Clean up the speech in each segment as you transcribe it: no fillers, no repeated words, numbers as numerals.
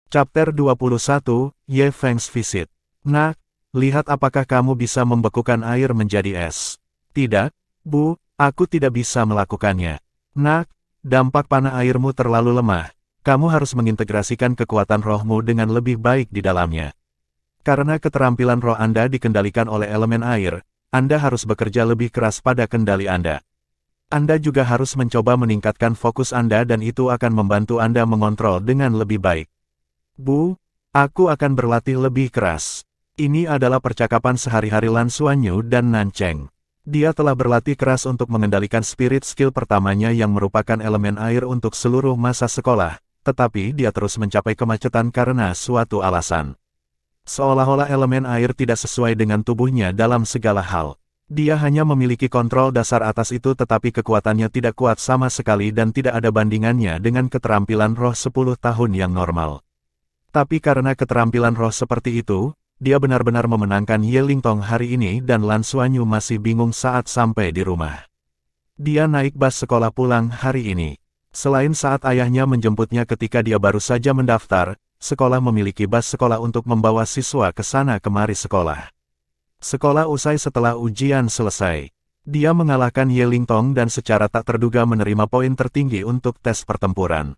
Chapter 21, Ye Feng's Visit. Nak, lihat apakah kamu bisa membekukan air menjadi es. Tidak, Bu, aku tidak bisa melakukannya. Nak, dampak panah airmu terlalu lemah. Kamu harus mengintegrasikan kekuatan rohmu dengan lebih baik di dalamnya. Karena keterampilan roh Anda dikendalikan oleh elemen air, Anda harus bekerja lebih keras pada kendali Anda. Anda juga harus mencoba meningkatkan fokus Anda dan itu akan membantu Anda mengontrol dengan lebih baik. Bu, aku akan berlatih lebih keras. Ini adalah percakapan sehari-hari Lan Xuanyu dan Nan Cheng. Dia telah berlatih keras untuk mengendalikan spirit skill pertamanya yang merupakan elemen air untuk seluruh masa sekolah, tetapi dia terus mencapai kemacetan karena suatu alasan. Seolah-olah elemen air tidak sesuai dengan tubuhnya dalam segala hal. Dia hanya memiliki kontrol dasar atas itu tetapi kekuatannya tidak kuat sama sekali dan tidak ada bandingannya dengan keterampilan roh 10 tahun yang normal. Tapi karena keterampilan roh seperti itu, dia benar-benar memenangkan Ye Lingtong hari ini dan Lan Xuanyu masih bingung saat sampai di rumah. Dia naik bus sekolah pulang hari ini. Selain saat ayahnya menjemputnya ketika dia baru saja mendaftar, sekolah memiliki bus sekolah untuk membawa siswa ke sana kemari sekolah. Sekolah usai setelah ujian selesai. Dia mengalahkan Ye Lingtong dan secara tak terduga menerima poin tertinggi untuk tes pertempuran.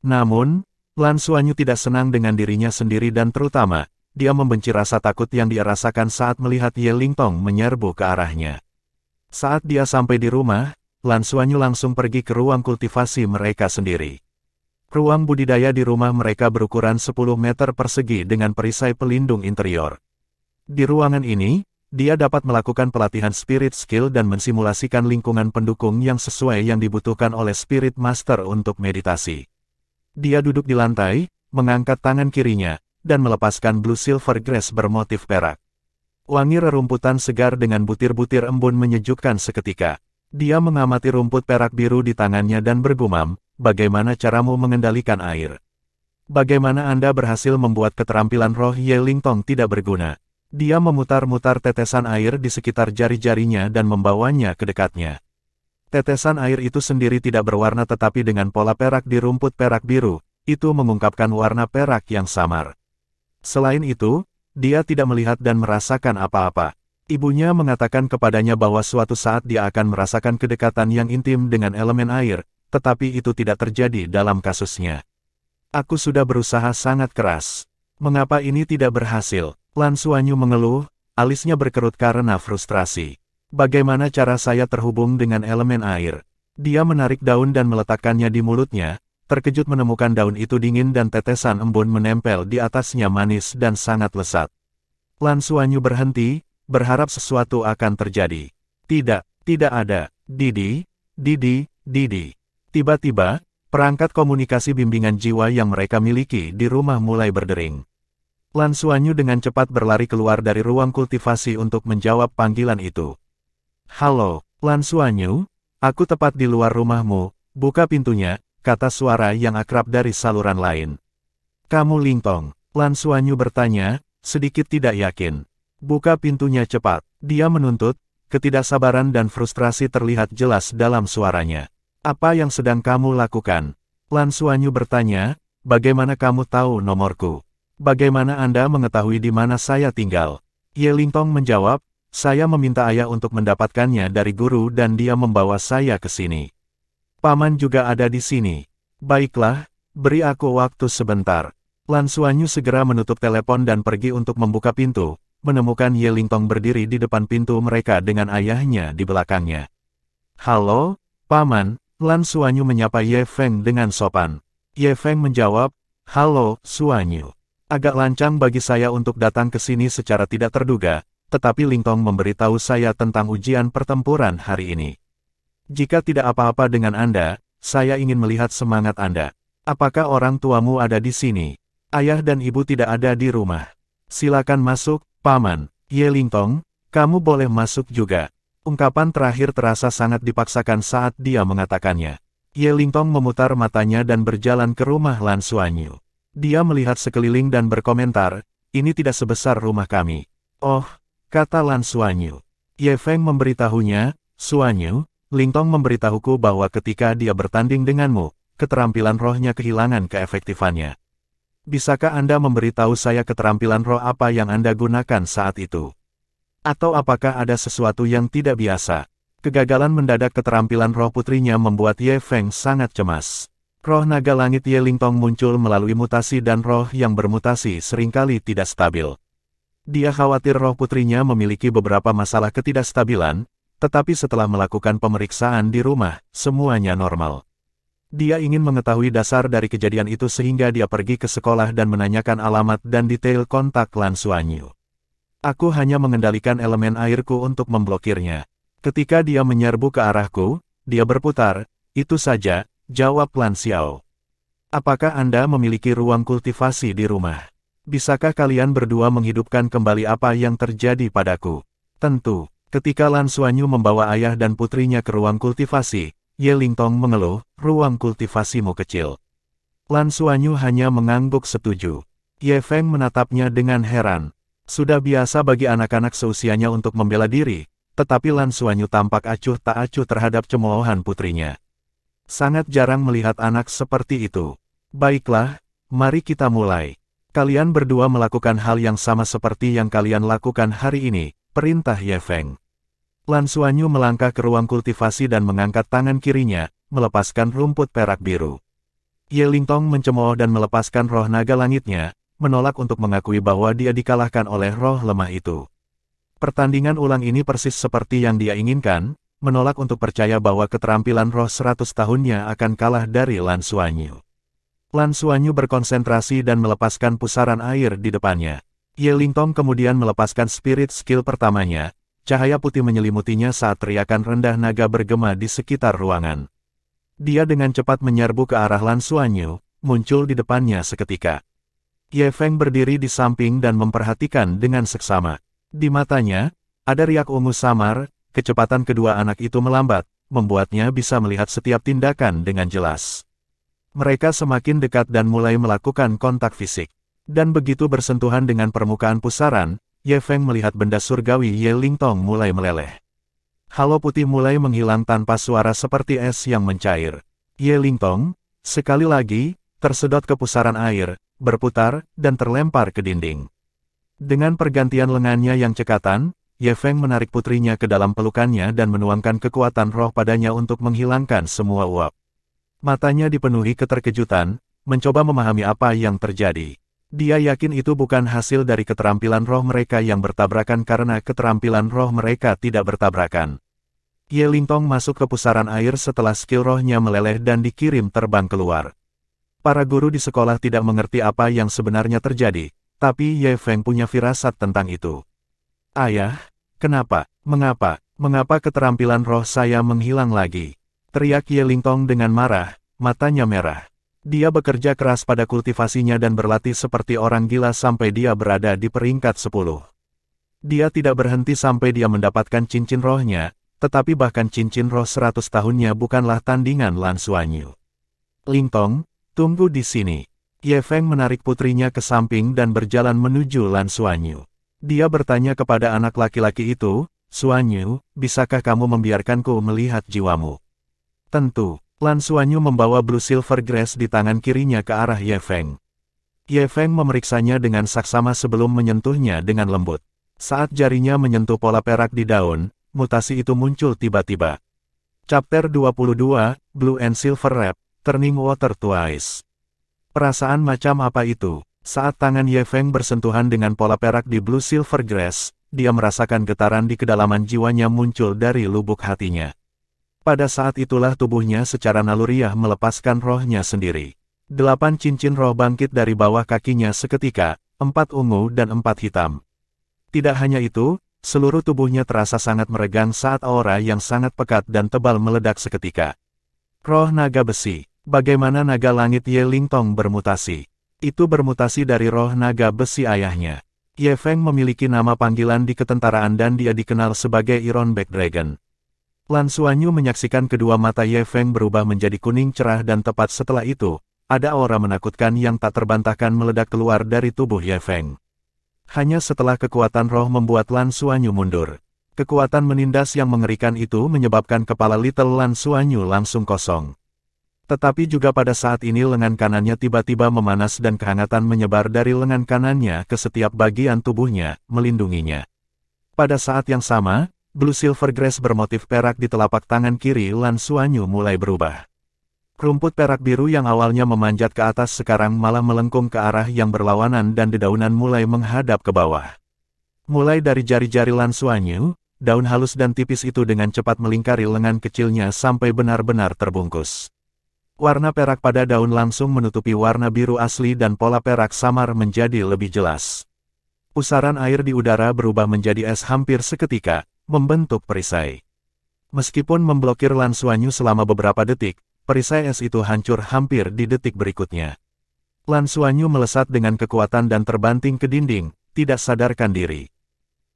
Namun, Lan Xuanyu tidak senang dengan dirinya sendiri dan terutama, dia membenci rasa takut yang dia rasakan saat melihat Ye Lingtong menyerbu ke arahnya. Saat dia sampai di rumah, Lan Xuanyu langsung pergi ke ruang kultivasi mereka sendiri. Ruang budidaya di rumah mereka berukuran 10 meter persegi dengan perisai pelindung interior. Di ruangan ini, dia dapat melakukan pelatihan spirit skill dan mensimulasikan lingkungan pendukung yang sesuai yang dibutuhkan oleh spirit master untuk meditasi. Dia duduk di lantai, mengangkat tangan kirinya, dan melepaskan blue silver grass bermotif perak. Wangi rerumputan segar dengan butir-butir embun menyejukkan seketika. Dia mengamati rumput perak biru di tangannya dan bergumam, bagaimana caramu mengendalikan air? Bagaimana Anda berhasil membuat keterampilan roh Ye Lingtong tidak berguna? Dia memutar-mutar tetesan air di sekitar jari-jarinya dan membawanya ke dekatnya. Tetesan air itu sendiri tidak berwarna tetapi dengan pola perak di rumput perak biru, itu mengungkapkan warna perak yang samar. Selain itu, dia tidak melihat dan merasakan apa-apa. Ibunya mengatakan kepadanya bahwa suatu saat dia akan merasakan kedekatan yang intim dengan elemen air, tetapi itu tidak terjadi dalam kasusnya. Aku sudah berusaha sangat keras. Mengapa ini tidak berhasil? Lan Xuanyu mengeluh, alisnya berkerut karena frustrasi. Bagaimana cara saya terhubung dengan elemen air? Dia menarik daun dan meletakkannya di mulutnya, terkejut menemukan daun itu dingin dan tetesan embun menempel di atasnya manis dan sangat lezat. Lan Xuanyu berhenti, berharap sesuatu akan terjadi. Tidak ada. Didi. Tiba-tiba, perangkat komunikasi bimbingan jiwa yang mereka miliki di rumah mulai berdering. Lan Xuanyu dengan cepat berlari keluar dari ruang kultivasi untuk menjawab panggilan itu. Halo, Lan Xuanyu, aku tepat di luar rumahmu, buka pintunya, kata suara yang akrab dari saluran lain. Kamu Lingtong? Lan Xuanyu bertanya, sedikit tidak yakin. Buka pintunya cepat, dia menuntut, ketidaksabaran dan frustrasi terlihat jelas dalam suaranya. Apa yang sedang kamu lakukan? Lan Xuanyu bertanya, bagaimana kamu tahu nomorku? Bagaimana Anda mengetahui di mana saya tinggal? Ye Lingtong menjawab, saya meminta ayah untuk mendapatkannya dari guru dan dia membawa saya ke sini. Paman juga ada di sini. Baiklah, beri aku waktu sebentar. Lan Xuanyu segera menutup telepon dan pergi untuk membuka pintu, menemukan Ye Lingtong berdiri di depan pintu mereka dengan ayahnya di belakangnya. Halo, Paman, Lan Xuanyu menyapa Ye Feng dengan sopan. Ye Feng menjawab, halo, Xuanyu. Agak lancang bagi saya untuk datang ke sini secara tidak terduga, tetapi Lingtong memberitahu saya tentang ujian pertempuran hari ini. Jika tidak apa-apa dengan Anda, saya ingin melihat semangat Anda. Apakah orang tuamu ada di sini? Ayah dan ibu tidak ada di rumah. Silakan masuk, Paman. Ye Lingtong, kamu boleh masuk juga. Ungkapan terakhir terasa sangat dipaksakan saat dia mengatakannya. Ye Lingtong memutar matanya dan berjalan ke rumah Lan Xuanyu. Dia melihat sekeliling dan berkomentar, ini tidak sebesar rumah kami. Oh, kata Lan Xuanyu. Ye Feng memberitahunya, Xuanyu, Lingtong memberitahuku bahwa ketika dia bertanding denganmu, keterampilan rohnya kehilangan keefektifannya. Bisakah Anda memberitahu saya keterampilan roh apa yang Anda gunakan saat itu? Atau apakah ada sesuatu yang tidak biasa? Kegagalan mendadak keterampilan roh putrinya membuat Ye Feng sangat cemas. Roh naga langit Ye Lingtong muncul melalui mutasi dan roh yang bermutasi seringkali tidak stabil. Dia khawatir roh putrinya memiliki beberapa masalah ketidakstabilan, tetapi setelah melakukan pemeriksaan di rumah, semuanya normal. Dia ingin mengetahui dasar dari kejadian itu sehingga dia pergi ke sekolah dan menanyakan alamat dan detail kontak Lan Xuanyu. Aku hanya mengendalikan elemen airku untuk memblokirnya. Ketika dia menyerbu ke arahku, dia berputar, itu saja, jawab Lan Xiao. Apakah Anda memiliki ruang kultivasi di rumah? Bisakah kalian berdua menghidupkan kembali apa yang terjadi padaku? Tentu, ketika Lan Xuanyu membawa ayah dan putrinya ke ruang kultivasi, Ye Lingtong mengeluh, ruang kultivasimu kecil. Lan Xuanyu hanya mengangguk setuju. Ye Feng menatapnya dengan heran. Sudah biasa bagi anak-anak seusianya untuk membela diri, tetapi Lan Xuanyu tampak acuh tak acuh terhadap cemoohan putrinya. Sangat jarang melihat anak seperti itu. Baiklah, mari kita mulai. Kalian berdua melakukan hal yang sama seperti yang kalian lakukan hari ini, perintah Ye Feng. Lan Xuanyu melangkah ke ruang kultivasi dan mengangkat tangan kirinya, melepaskan rumput perak biru. Ye Lingtong mencemooh dan melepaskan roh naga langitnya, menolak untuk mengakui bahwa dia dikalahkan oleh roh lemah itu. Pertandingan ulang ini persis seperti yang dia inginkan, menolak untuk percaya bahwa keterampilan roh 100 tahunnya akan kalah dari Lan Xuanyu. Lan Xuanyu berkonsentrasi dan melepaskan pusaran air di depannya. Ye Lingtong kemudian melepaskan spirit skill pertamanya, cahaya putih menyelimutinya saat teriakan rendah naga bergema di sekitar ruangan. Dia dengan cepat menyerbu ke arah Lan Xuanyu, muncul di depannya seketika. Ye Feng berdiri di samping dan memperhatikan dengan seksama. Di matanya, ada riak ungu samar, kecepatan kedua anak itu melambat, membuatnya bisa melihat setiap tindakan dengan jelas. Mereka semakin dekat dan mulai melakukan kontak fisik. Dan begitu bersentuhan dengan permukaan pusaran, Ye Feng melihat benda surgawi Ye Lingtong mulai meleleh. Halo putih mulai menghilang tanpa suara seperti es yang mencair. Ye Lingtong, sekali lagi, tersedot ke pusaran air, berputar, dan terlempar ke dinding. Dengan pergantian lengannya yang cekatan, Ye Feng menarik putrinya ke dalam pelukannya dan menuangkan kekuatan roh padanya untuk menghilangkan semua uap. Matanya dipenuhi keterkejutan, mencoba memahami apa yang terjadi. Dia yakin itu bukan hasil dari keterampilan roh mereka yang bertabrakan karena keterampilan roh mereka tidak bertabrakan. Ye Lingtong masuk ke pusaran air setelah skill rohnya meleleh dan dikirim terbang keluar. Para guru di sekolah tidak mengerti apa yang sebenarnya terjadi, tapi Ye Feng punya firasat tentang itu. Ayah, kenapa, mengapa keterampilan roh saya menghilang lagi? Teriak Ye Lingtong dengan marah, matanya merah. Dia bekerja keras pada kultivasinya dan berlatih seperti orang gila sampai dia berada di peringkat 10. Dia tidak berhenti sampai dia mendapatkan cincin rohnya, tetapi bahkan cincin roh 100 tahunnya bukanlah tandingan Lan Xuanyu. Lingtong, tunggu di sini. Ye Feng menarik putrinya ke samping dan berjalan menuju Lan Xuanyu. Dia bertanya kepada anak laki-laki itu, Xuanyu, bisakah kamu membiarkanku melihat jiwamu? Tentu. Lan Xuanyu membawa Blue Silver Grass di tangan kirinya ke arah Ye Feng. Ye Feng memeriksanya dengan saksama sebelum menyentuhnya dengan lembut. Saat jarinya menyentuh pola perak di daun, mutasi itu muncul tiba-tiba. Chapter 22, Blue and Silver Wrap, Turning Water Twice. Perasaan macam apa itu? Saat tangan Ye Feng bersentuhan dengan pola perak di Blue Silver Grass, dia merasakan getaran di kedalaman jiwanya muncul dari lubuk hatinya. Pada saat itulah tubuhnya secara naluriah melepaskan rohnya sendiri. 8 cincin roh bangkit dari bawah kakinya seketika, 4 ungu dan 4 hitam. Tidak hanya itu, seluruh tubuhnya terasa sangat meregang saat aura yang sangat pekat dan tebal meledak seketika. Roh naga besi. Bagaimana naga langit Ye Lingtong bermutasi? Itu bermutasi dari roh naga besi ayahnya. Ye Feng memiliki nama panggilan di ketentaraan dan dia dikenal sebagai Ironback Dragon. Lan Xuanyu menyaksikan kedua mata Ye Feng berubah menjadi kuning cerah dan tepat setelah itu, ada aura menakutkan yang tak terbantahkan meledak keluar dari tubuh Ye Feng. Hanya setelah kekuatan roh membuat Lan Xuanyu mundur. Kekuatan menindas yang mengerikan itu menyebabkan kepala Little Lan Xuanyu langsung kosong. Tetapi juga pada saat ini lengan kanannya tiba-tiba memanas dan kehangatan menyebar dari lengan kanannya ke setiap bagian tubuhnya, melindunginya. Pada saat yang sama, Blue Silver Grass bermotif perak di telapak tangan kiri Lan Xuanyu mulai berubah. Rumput perak biru yang awalnya memanjat ke atas sekarang malah melengkung ke arah yang berlawanan dan dedaunan mulai menghadap ke bawah. Mulai dari jari-jari Lan Xuanyu, daun halus dan tipis itu dengan cepat melingkari lengan kecilnya sampai benar-benar terbungkus. Warna perak pada daun langsung menutupi warna biru asli dan pola perak samar menjadi lebih jelas. Pusaran air di udara berubah menjadi es hampir seketika, membentuk perisai. Meskipun memblokir Lan Xuanyu selama beberapa detik, perisai es itu hancur hampir di detik berikutnya. Lan Xuanyu melesat dengan kekuatan dan terbanting ke dinding, tidak sadarkan diri.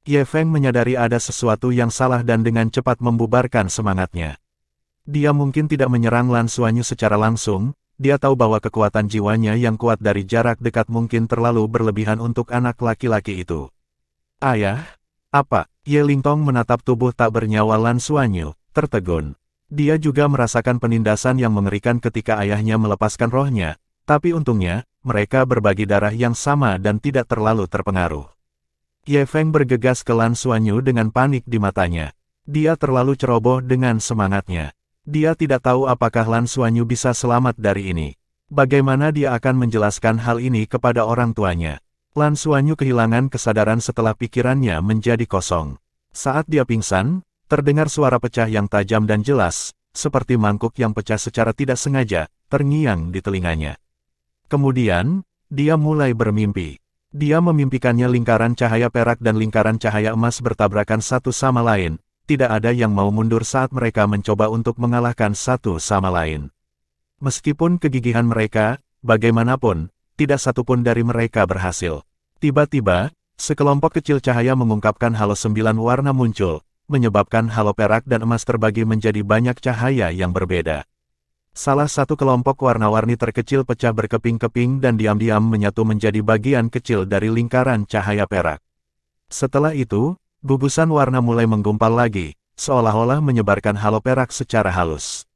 Ye Feng menyadari ada sesuatu yang salah dan dengan cepat membubarkan semangatnya. Dia mungkin tidak menyerang Lan Xuanyu secara langsung, dia tahu bahwa kekuatan jiwanya yang kuat dari jarak dekat mungkin terlalu berlebihan untuk anak laki-laki itu. Ayah? Apa? Ye Lingtong menatap tubuh tak bernyawa Lan Xuanyu, tertegun. Dia juga merasakan penindasan yang mengerikan ketika ayahnya melepaskan rohnya, tapi untungnya, mereka berbagi darah yang sama dan tidak terlalu terpengaruh. Ye Feng bergegas ke Lan Xuanyu dengan panik di matanya. Dia terlalu ceroboh dengan semangatnya. Dia tidak tahu apakah Lan Xuanyu bisa selamat dari ini. Bagaimana dia akan menjelaskan hal ini kepada orang tuanya? Lan Xuanyu kehilangan kesadaran setelah pikirannya menjadi kosong. Saat dia pingsan, terdengar suara pecah yang tajam dan jelas, seperti mangkuk yang pecah secara tidak sengaja, terngiang di telinganya. Kemudian, dia mulai bermimpi. Dia memimpikannya lingkaran cahaya perak dan lingkaran cahaya emas bertabrakan satu sama lain. Tidak ada yang mau mundur saat mereka mencoba untuk mengalahkan satu sama lain. Meskipun kegigihan mereka, bagaimanapun, tidak satupun dari mereka berhasil. Tiba-tiba, sekelompok kecil cahaya mengungkapkan halo 9 warna muncul, menyebabkan halo perak dan emas terbagi menjadi banyak cahaya yang berbeda. Salah satu kelompok warna-warni terkecil pecah berkeping-keping dan diam-diam menyatu menjadi bagian kecil dari lingkaran cahaya perak. Setelah itu, gugusan warna mulai menggumpal lagi, seolah-olah menyebarkan halo perak secara halus.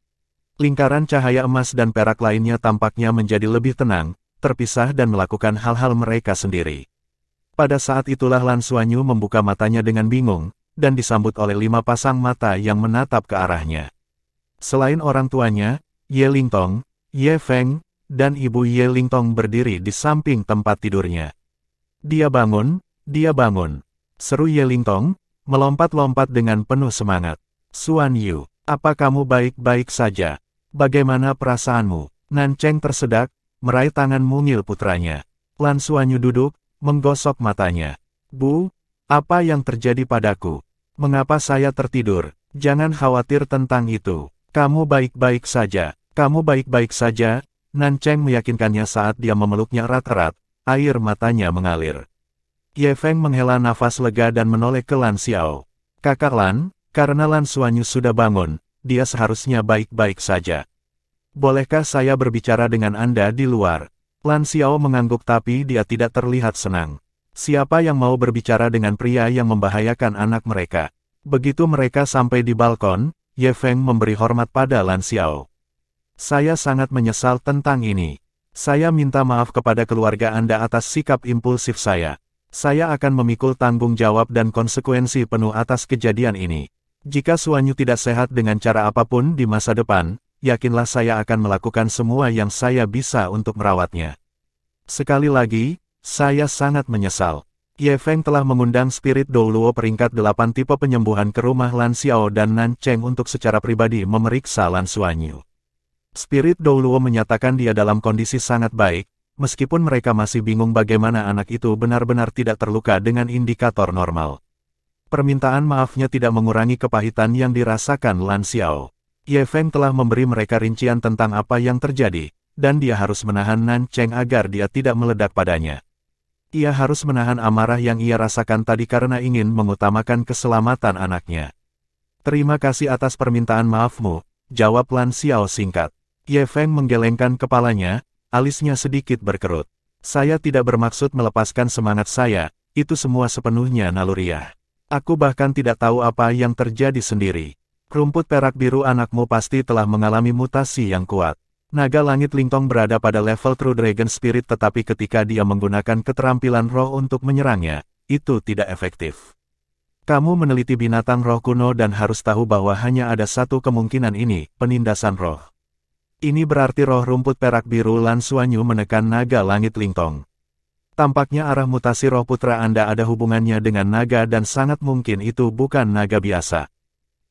Lingkaran cahaya emas dan perak lainnya tampaknya menjadi lebih tenang, terpisah dan melakukan hal-hal mereka sendiri. Pada saat itulah Lan Xuanyu membuka matanya dengan bingung, dan disambut oleh 5 pasang mata yang menatap ke arahnya. Selain orang tuanya, Ye Lingtong, Ye Feng, dan Ibu Ye Lingtong berdiri di samping tempat tidurnya. Dia bangun, seru Ye Lingtong, melompat-lompat dengan penuh semangat. Xuan Yu, apa kamu baik-baik saja? Bagaimana perasaanmu? Nan Cheng tersedak, meraih tangan mungil putranya. Lan Xuanyu duduk, menggosok matanya. Bu, apa yang terjadi padaku? Mengapa saya tertidur? Jangan khawatir tentang itu. Kamu baik-baik saja. Kamu baik-baik saja. Nan Cheng meyakinkannya saat dia memeluknya erat-erat, air matanya mengalir. Ye Feng menghela nafas lega dan menoleh ke Lan Xiao. Kakak Lan, karena Lan Xuanyu sudah bangun, dia seharusnya baik-baik saja. Bolehkah saya berbicara dengan Anda di luar? Lan Xiao mengangguk tapi dia tidak terlihat senang. Siapa yang mau berbicara dengan pria yang membahayakan anak mereka? Begitu mereka sampai di balkon, Ye Feng memberi hormat pada Lan Xiao. Saya sangat menyesal tentang ini. Saya minta maaf kepada keluarga Anda atas sikap impulsif saya. Saya akan memikul tanggung jawab dan konsekuensi penuh atas kejadian ini. Jika Xuanyu tidak sehat dengan cara apapun di masa depan, yakinlah saya akan melakukan semua yang saya bisa untuk merawatnya. Sekali lagi, saya sangat menyesal. Ye Feng telah mengundang Spirit Douluo peringkat 8 tipe penyembuhan ke rumah Lan Xiao dan Nan Cheng untuk secara pribadi memeriksa Lan Xuanyu. Spirit Douluo menyatakan dia dalam kondisi sangat baik, meskipun mereka masih bingung bagaimana anak itu benar-benar tidak terluka dengan indikator normal. Permintaan maafnya tidak mengurangi kepahitan yang dirasakan Lan Xiao. Ye Feng telah memberi mereka rincian tentang apa yang terjadi, dan dia harus menahan Nan Cheng agar dia tidak meledak padanya. Ia harus menahan amarah yang ia rasakan tadi karena ingin mengutamakan keselamatan anaknya. Terima kasih atas permintaan maafmu, jawab Lan Xiao singkat. Ye Feng menggelengkan kepalanya, alisnya sedikit berkerut. Saya tidak bermaksud melepaskan semangat saya, itu semua sepenuhnya naluriah. Aku bahkan tidak tahu apa yang terjadi sendiri. Rumput perak biru anakmu pasti telah mengalami mutasi yang kuat. Naga Langit Lingtong berada pada level True Dragon Spirit tetapi ketika dia menggunakan keterampilan roh untuk menyerangnya, itu tidak efektif. Kamu meneliti binatang roh kuno dan harus tahu bahwa hanya ada satu kemungkinan ini, penindasan roh. Ini berarti roh rumput perak biru Lan Xuanyu menekan Naga Langit Lingtong. Tampaknya arah mutasi roh putra Anda ada hubungannya dengan naga dan sangat mungkin itu bukan naga biasa.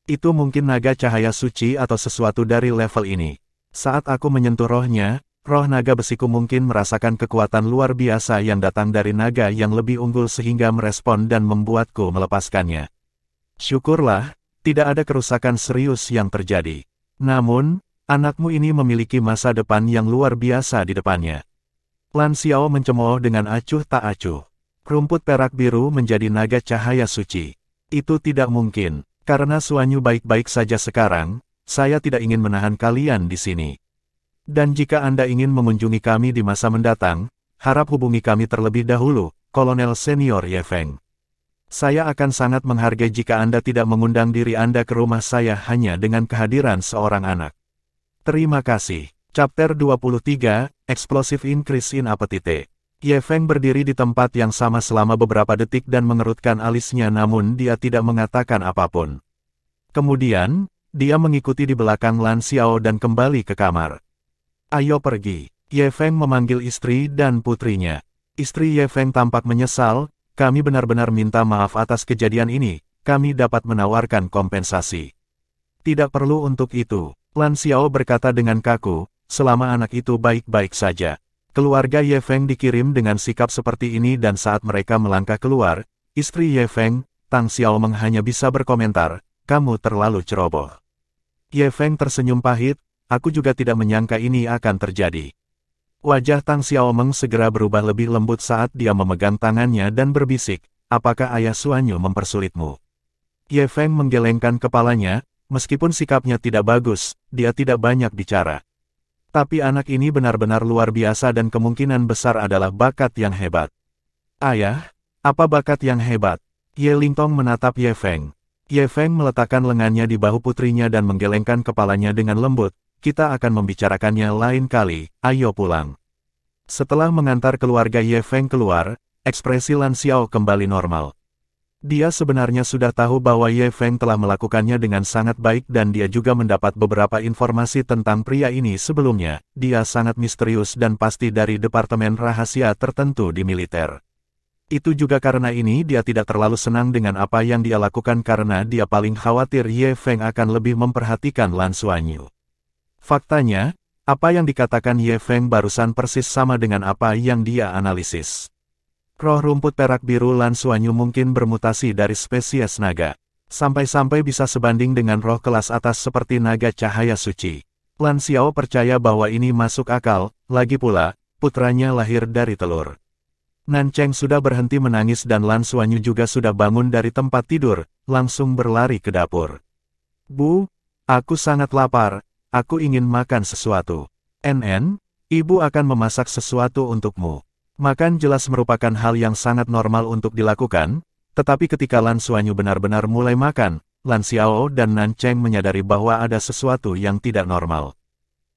Itu mungkin naga cahaya suci atau sesuatu dari level ini. Saat aku menyentuh rohnya, roh naga besiku mungkin merasakan kekuatan luar biasa yang datang dari naga yang lebih unggul sehingga merespon dan membuatku melepaskannya. Syukurlah, tidak ada kerusakan serius yang terjadi. Namun, anakmu ini memiliki masa depan yang luar biasa di depannya. Lan Xiao mencemooh dengan acuh tak acuh. Rumput perak biru menjadi naga cahaya suci. Itu tidak mungkin, karena Xuanyu baik-baik saja sekarang. Saya tidak ingin menahan kalian di sini. Dan jika Anda ingin mengunjungi kami di masa mendatang, harap hubungi kami terlebih dahulu, Kolonel Senior Ye Feng. Saya akan sangat menghargai jika Anda tidak mengundang diri Anda ke rumah saya hanya dengan kehadiran seorang anak. Terima kasih. Chapter 23, Explosive Increase in Appetite. Ye Feng berdiri di tempat yang sama selama beberapa detik dan mengerutkan alisnya namun dia tidak mengatakan apapun. Kemudian, dia mengikuti di belakang Lan Xiao dan kembali ke kamar. Ayo pergi. Ye Feng memanggil istri dan putrinya. Istri Ye Feng tampak menyesal, kami benar-benar minta maaf atas kejadian ini, kami dapat menawarkan kompensasi. Tidak perlu untuk itu, Lan Xiao berkata dengan kaku, selama anak itu baik-baik saja. Keluarga Ye Feng dikirim dengan sikap seperti ini dan saat mereka melangkah keluar, istri Ye Feng, Tang Xiaomeng hanya bisa berkomentar, kamu terlalu ceroboh. Ye Feng tersenyum pahit, aku juga tidak menyangka ini akan terjadi. Wajah Tang Xiaomeng segera berubah lebih lembut saat dia memegang tangannya dan berbisik, apakah ayah Xuanyu mempersulitmu? Ye Feng menggelengkan kepalanya, meskipun sikapnya tidak bagus, dia tidak banyak bicara. Tapi anak ini benar-benar luar biasa dan kemungkinan besar adalah bakat yang hebat. Ayah, apa bakat yang hebat? Ye Lingtong menatap Ye Feng. Ye Feng meletakkan lengannya di bahu putrinya dan menggelengkan kepalanya dengan lembut, kita akan membicarakannya lain kali, ayo pulang. Setelah mengantar keluarga Ye Feng keluar, ekspresi Lan Xiao kembali normal. Dia sebenarnya sudah tahu bahwa Ye Feng telah melakukannya dengan sangat baik dan dia juga mendapat beberapa informasi tentang pria ini sebelumnya, dia sangat misterius dan pasti dari departemen rahasia tertentu di militer. Itu juga karena ini dia tidak terlalu senang dengan apa yang dia lakukan karena dia paling khawatir Ye Feng akan lebih memperhatikan Lan Xuanyu. Faktanya, apa yang dikatakan Ye Feng barusan persis sama dengan apa yang dia analisis. Roh rumput perak biru Lan Xuanyu mungkin bermutasi dari spesies naga. Sampai-sampai bisa sebanding dengan roh kelas atas seperti naga cahaya suci. Lan Xiao percaya bahwa ini masuk akal, lagi pula, putranya lahir dari telur. Nan Cheng sudah berhenti menangis dan Lan Xuanyu juga sudah bangun dari tempat tidur, langsung berlari ke dapur. Bu, aku sangat lapar, aku ingin makan sesuatu. NN, ibu akan memasak sesuatu untukmu. Makan jelas merupakan hal yang sangat normal untuk dilakukan, tetapi ketika Lan Xuanyu benar-benar mulai makan, Lan Xiao dan Nan Cheng menyadari bahwa ada sesuatu yang tidak normal.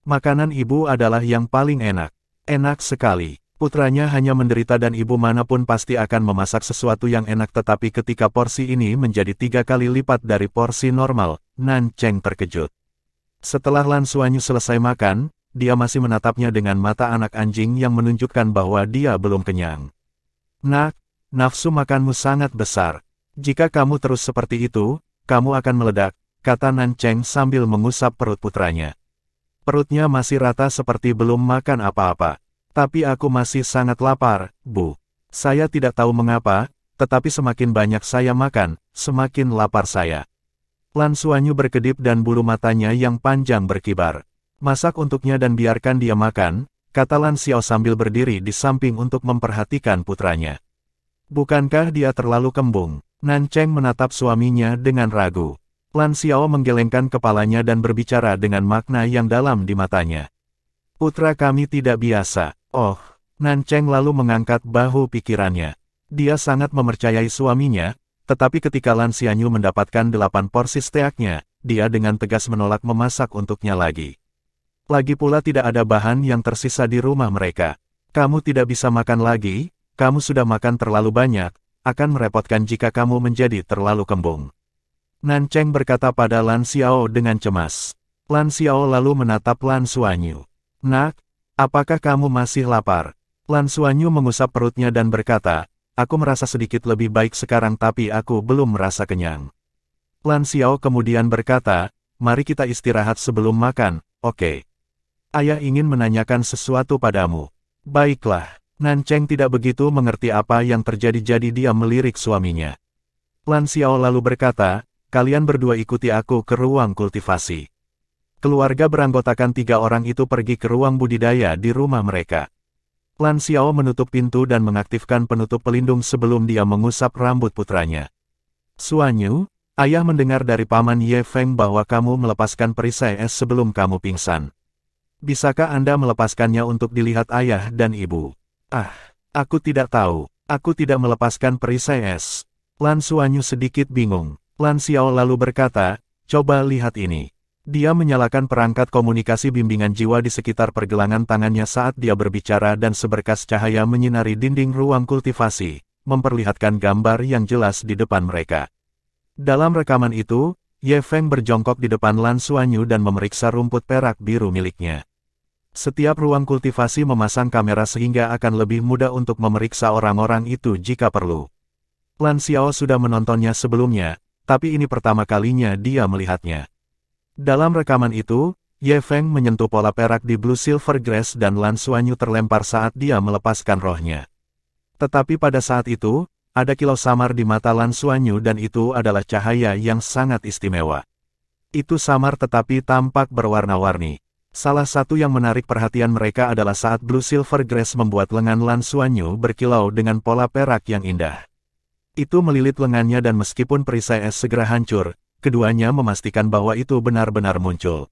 Makanan ibu adalah yang paling enak. Enak sekali. Putranya hanya menderita dan ibu manapun pasti akan memasak sesuatu yang enak tetapi ketika porsi ini menjadi 3 kali lipat dari porsi normal, Nan Cheng terkejut. Setelah Lan Xuanyu selesai makan, dia masih menatapnya dengan mata anak anjing yang menunjukkan bahwa dia belum kenyang. Nak, nafsu makanmu sangat besar. Jika kamu terus seperti itu, kamu akan meledak, kata Nan Cheng sambil mengusap perut putranya. Perutnya masih rata seperti belum makan apa-apa. Tapi aku masih sangat lapar, Bu. Saya tidak tahu mengapa, tetapi semakin banyak saya makan, semakin lapar saya. Lan Xuanyu berkedip dan bulu matanya yang panjang berkibar. Masak untuknya dan biarkan dia makan, kata Lan Xiao sambil berdiri di samping untuk memperhatikan putranya. Bukankah dia terlalu kembung? Nan Cheng menatap suaminya dengan ragu. Lan Xiao menggelengkan kepalanya dan berbicara dengan makna yang dalam di matanya. Putra kami tidak biasa. Oh, Nan Cheng lalu mengangkat bahu pikirannya. Dia sangat mempercayai suaminya, tetapi ketika Lan Xuanyu mendapatkan 8 porsi steaknya, dia dengan tegas menolak memasak untuknya lagi. Lagi pula tidak ada bahan yang tersisa di rumah mereka. Kamu tidak bisa makan lagi, kamu sudah makan terlalu banyak, akan merepotkan jika kamu menjadi terlalu kembung. Nan Cheng berkata pada Lan Xiao dengan cemas. Lan Xiao lalu menatap Lan Xuanyu. Nak, apakah kamu masih lapar? Lan Xuanyu mengusap perutnya dan berkata, aku merasa sedikit lebih baik sekarang tapi aku belum merasa kenyang. Lan Xiao kemudian berkata, mari kita istirahat sebelum makan, oke. Ayah ingin menanyakan sesuatu padamu. Baiklah, Nan Cheng tidak begitu mengerti apa yang terjadi jadi dia melirik suaminya. Lan Xiao lalu berkata, kalian berdua ikuti aku ke ruang kultivasi. Keluarga beranggotakan 3 orang itu pergi ke ruang budidaya di rumah mereka. Lan Xiao menutup pintu dan mengaktifkan penutup pelindung sebelum dia mengusap rambut putranya. Xuanyu, ayah mendengar dari Paman Ye Feng bahwa kamu melepaskan perisai es sebelum kamu pingsan. Bisakah Anda melepaskannya untuk dilihat ayah dan ibu? Ah, aku tidak tahu. Aku tidak melepaskan perisai es. Lan Xuanyu sedikit bingung. Lan Xiao lalu berkata, coba lihat ini. Dia menyalakan perangkat komunikasi bimbingan jiwa di sekitar pergelangan tangannya saat dia berbicara dan seberkas cahaya menyinari dinding ruang kultivasi, memperlihatkan gambar yang jelas di depan mereka. Dalam rekaman itu, Ye Feng berjongkok di depan Lan Xuanyu dan memeriksa rumput perak biru miliknya. Setiap ruang kultivasi memasang kamera sehingga akan lebih mudah untuk memeriksa orang-orang itu jika perlu. Lan Xiao sudah menontonnya sebelumnya, tapi ini pertama kalinya dia melihatnya. Dalam rekaman itu, Ye Feng menyentuh pola perak di Blue Silver Grass dan Lan Xuanyu terlempar saat dia melepaskan rohnya. Tetapi pada saat itu, ada kilau samar di mata Lan Xuanyu dan itu adalah cahaya yang sangat istimewa. Itu samar tetapi tampak berwarna-warni. Salah satu yang menarik perhatian mereka adalah saat Blue Silver Grass membuat lengan Lan Xuanyu berkilau dengan pola perak yang indah. Itu melilit lengannya dan meskipun perisai es segera hancur, keduanya memastikan bahwa itu benar-benar muncul.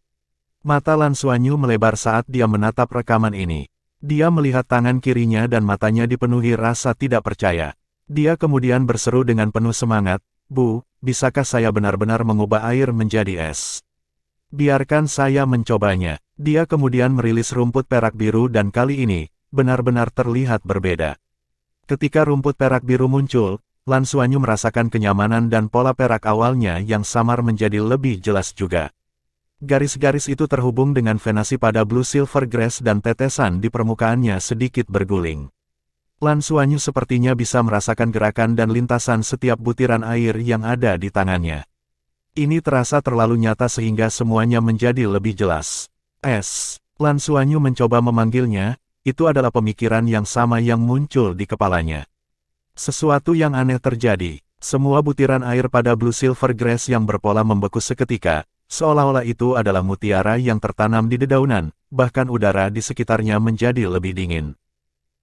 Mata Lan Xuanyu melebar saat dia menatap rekaman ini. Dia melihat tangan kirinya dan matanya dipenuhi rasa tidak percaya. Dia kemudian berseru dengan penuh semangat, Bu, bisakah saya benar-benar mengubah air menjadi es? Biarkan saya mencobanya. Dia kemudian merilis rumput perak biru dan kali ini, benar-benar terlihat berbeda. Ketika rumput perak biru muncul, Lan Xuanyu merasakan kenyamanan dan pola perak awalnya yang samar menjadi lebih jelas juga. Garis-garis itu terhubung dengan venasi pada Blue Silver Grass dan tetesan di permukaannya sedikit berguling. Lan Xuanyu sepertinya bisa merasakan gerakan dan lintasan setiap butiran air yang ada di tangannya. Ini terasa terlalu nyata sehingga semuanya menjadi lebih jelas. Es. Lan Xuanyu mencoba memanggilnya, itu adalah pemikiran yang sama yang muncul di kepalanya. Sesuatu yang aneh terjadi. Semua butiran air pada Blue Silver Grass yang berpola membeku seketika, seolah-olah itu adalah mutiara yang tertanam di dedaunan, bahkan udara di sekitarnya menjadi lebih dingin.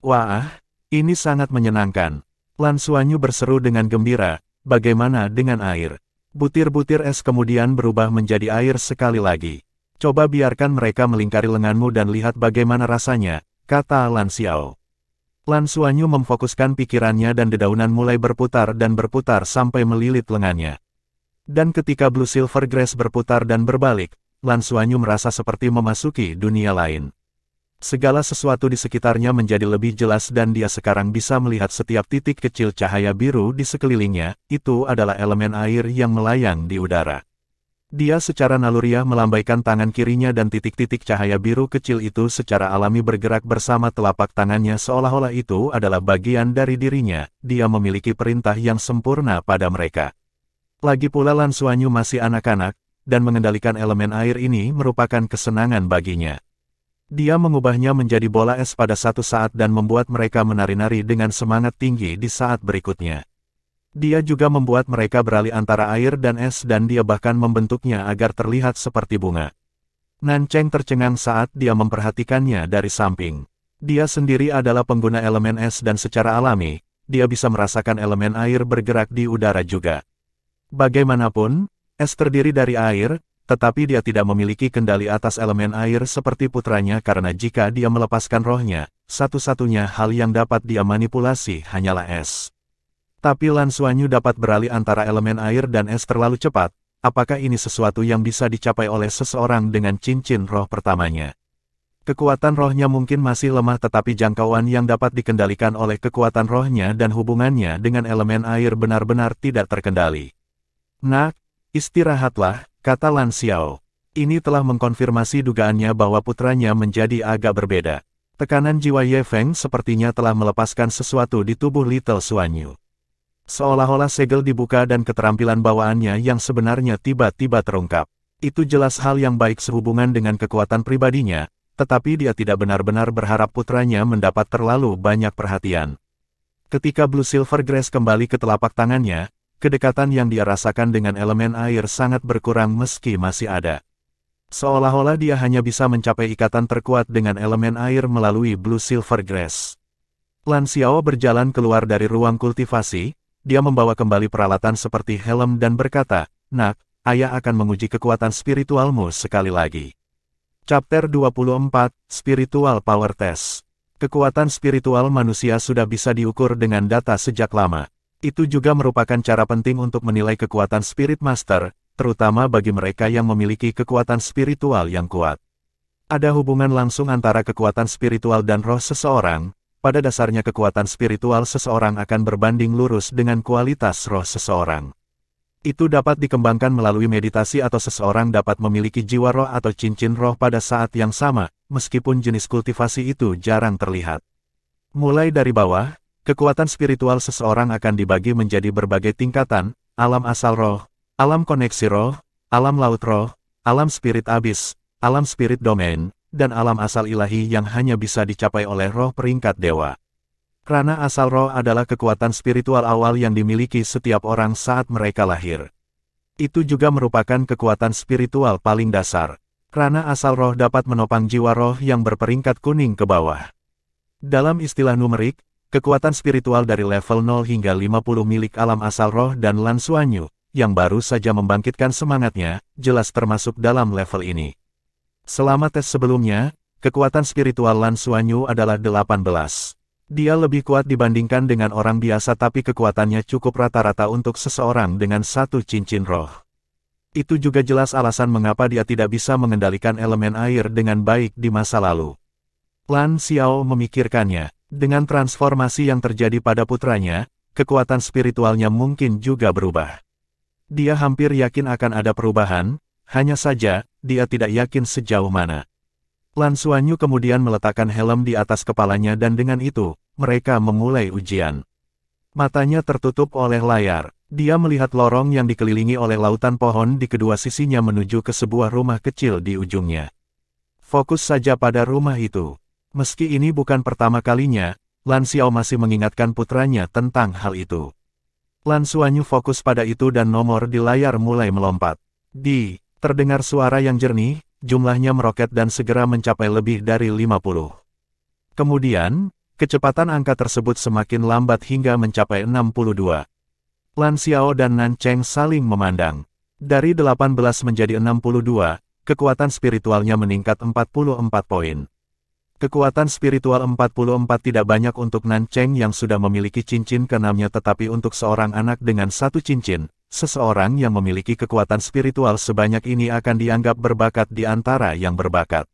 Wah, ini sangat menyenangkan. Lan Xuanyu berseru dengan gembira, bagaimana dengan air? Butir-butir es kemudian berubah menjadi air sekali lagi. Coba biarkan mereka melingkari lenganmu dan lihat bagaimana rasanya, kata Lan Xiao. Lan Xuanyu memfokuskan pikirannya dan dedaunan mulai berputar dan berputar sampai melilit lengannya. Dan ketika Blue Silver Grass berputar dan berbalik, Lan Xuanyu merasa seperti memasuki dunia lain. Segala sesuatu di sekitarnya menjadi lebih jelas dan dia sekarang bisa melihat setiap titik kecil cahaya biru di sekelilingnya, itu adalah elemen air yang melayang di udara. Dia secara naluriah melambaikan tangan kirinya dan titik-titik cahaya biru kecil itu secara alami bergerak bersama telapak tangannya seolah-olah itu adalah bagian dari dirinya, dia memiliki perintah yang sempurna pada mereka. Lagi pula Lan Xuanyu masih anak-anak, dan mengendalikan elemen air ini merupakan kesenangan baginya. Dia mengubahnya menjadi bola es pada satu saat dan membuat mereka menari-nari dengan semangat tinggi di saat berikutnya. Dia juga membuat mereka beralih antara air dan es dan dia bahkan membentuknya agar terlihat seperti bunga. Nan Cheng tercengang saat dia memperhatikannya dari samping. Dia sendiri adalah pengguna elemen es dan secara alami, dia bisa merasakan elemen air bergerak di udara juga. Bagaimanapun, es terdiri dari air, tetapi dia tidak memiliki kendali atas elemen air seperti putranya karena jika dia melepaskan rohnya, satu-satunya hal yang dapat dia manipulasi hanyalah es. Tapi Lan Xuanyu dapat beralih antara elemen air dan es terlalu cepat, apakah ini sesuatu yang bisa dicapai oleh seseorang dengan cincin roh pertamanya? Kekuatan rohnya mungkin masih lemah tetapi jangkauan yang dapat dikendalikan oleh kekuatan rohnya dan hubungannya dengan elemen air benar-benar tidak terkendali. Nak, istirahatlah, kata Lan Xiao. Ini telah mengkonfirmasi dugaannya bahwa putranya menjadi agak berbeda. Tekanan jiwa Ye Feng sepertinya telah melepaskan sesuatu di tubuh Little Xuanyu. Seolah-olah segel dibuka dan keterampilan bawaannya yang sebenarnya tiba-tiba terungkap. Itu jelas hal yang baik sehubungan dengan kekuatan pribadinya, tetapi dia tidak benar-benar berharap putranya mendapat terlalu banyak perhatian. Ketika Blue Silver Grace kembali ke telapak tangannya, kedekatan yang dia rasakan dengan elemen air sangat berkurang meski masih ada. Seolah-olah dia hanya bisa mencapai ikatan terkuat dengan elemen air melalui Blue Silver Grace. Lan Xiao berjalan keluar dari ruang kultivasi, dia membawa kembali peralatan seperti helm dan berkata, "Nak, ayah akan menguji kekuatan spiritualmu sekali lagi." Chapter 24, Spiritual Power Test. Kekuatan spiritual manusia sudah bisa diukur dengan data sejak lama. Itu juga merupakan cara penting untuk menilai kekuatan Spirit Master, terutama bagi mereka yang memiliki kekuatan spiritual yang kuat. Ada hubungan langsung antara kekuatan spiritual dan roh seseorang. Pada dasarnya kekuatan spiritual seseorang akan berbanding lurus dengan kualitas roh seseorang. Itu dapat dikembangkan melalui meditasi atau seseorang dapat memiliki jiwa roh atau cincin roh pada saat yang sama, meskipun jenis kultivasi itu jarang terlihat. Mulai dari bawah, kekuatan spiritual seseorang akan dibagi menjadi berbagai tingkatan, alam asal roh, alam koneksi roh, alam laut roh, alam spirit abyss, alam spirit domain, dan alam asal ilahi yang hanya bisa dicapai oleh roh peringkat dewa. Rana asal roh adalah kekuatan spiritual awal yang dimiliki setiap orang saat mereka lahir. Itu juga merupakan kekuatan spiritual paling dasar. Rana asal roh dapat menopang jiwa roh yang berperingkat kuning ke bawah. Dalam istilah numerik, kekuatan spiritual dari level 0 hingga 50 milik alam asal roh dan Lan Xuanyu, yang baru saja membangkitkan semangatnya, jelas termasuk dalam level ini. Selama tes sebelumnya, kekuatan spiritual Lan Xuanyu adalah 18. Dia lebih kuat dibandingkan dengan orang biasa tapi kekuatannya cukup rata-rata untuk seseorang dengan satu cincin roh. Itu juga jelas alasan mengapa dia tidak bisa mengendalikan elemen air dengan baik di masa lalu. Lan Xiao memikirkannya, dengan transformasi yang terjadi pada putranya, kekuatan spiritualnya mungkin juga berubah. Dia hampir yakin akan ada perubahan, hanya saja, dia tidak yakin sejauh mana. Lan Xuanyu kemudian meletakkan helm di atas kepalanya dan dengan itu, mereka memulai ujian. Matanya tertutup oleh layar. Dia melihat lorong yang dikelilingi oleh lautan pohon di kedua sisinya menuju ke sebuah rumah kecil di ujungnya. Fokus saja pada rumah itu. Meski ini bukan pertama kalinya, Lan Xiao masih mengingatkan putranya tentang hal itu. Lan Xuanyu fokus pada itu dan nomor di layar mulai melompat. Terdengar suara yang jernih, jumlahnya meroket dan segera mencapai lebih dari 50. Kemudian, kecepatan angka tersebut semakin lambat hingga mencapai 62. Lan Xiao dan Nan Cheng saling memandang. Dari 18 menjadi 62, kekuatan spiritualnya meningkat 44 poin. Kekuatan spiritual 44 tidak banyak untuk Nan Cheng yang sudah memiliki cincin keenamnya tetapi untuk seorang anak dengan satu cincin, seseorang yang memiliki kekuatan spiritual sebanyak ini akan dianggap berbakat di antara yang berbakat.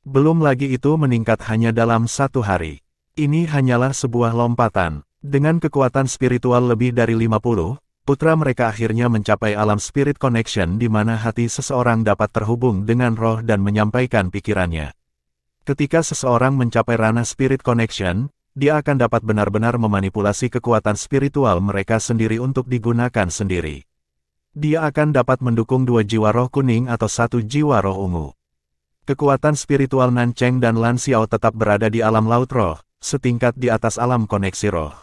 Belum lagi itu meningkat hanya dalam satu hari. Ini hanyalah sebuah lompatan. Dengan kekuatan spiritual lebih dari 50, putra mereka akhirnya mencapai alam spirit connection di mana hati seseorang dapat terhubung dengan roh dan menyampaikan pikirannya. Ketika seseorang mencapai ranah spirit connection, dia akan dapat benar-benar memanipulasi kekuatan spiritual mereka sendiri untuk digunakan sendiri. Dia akan dapat mendukung 2 jiwa roh kuning atau 1 jiwa roh ungu. Kekuatan spiritual Nan Cheng dan Lan Xiao tetap berada di alam laut roh, setingkat di atas alam koneksi roh.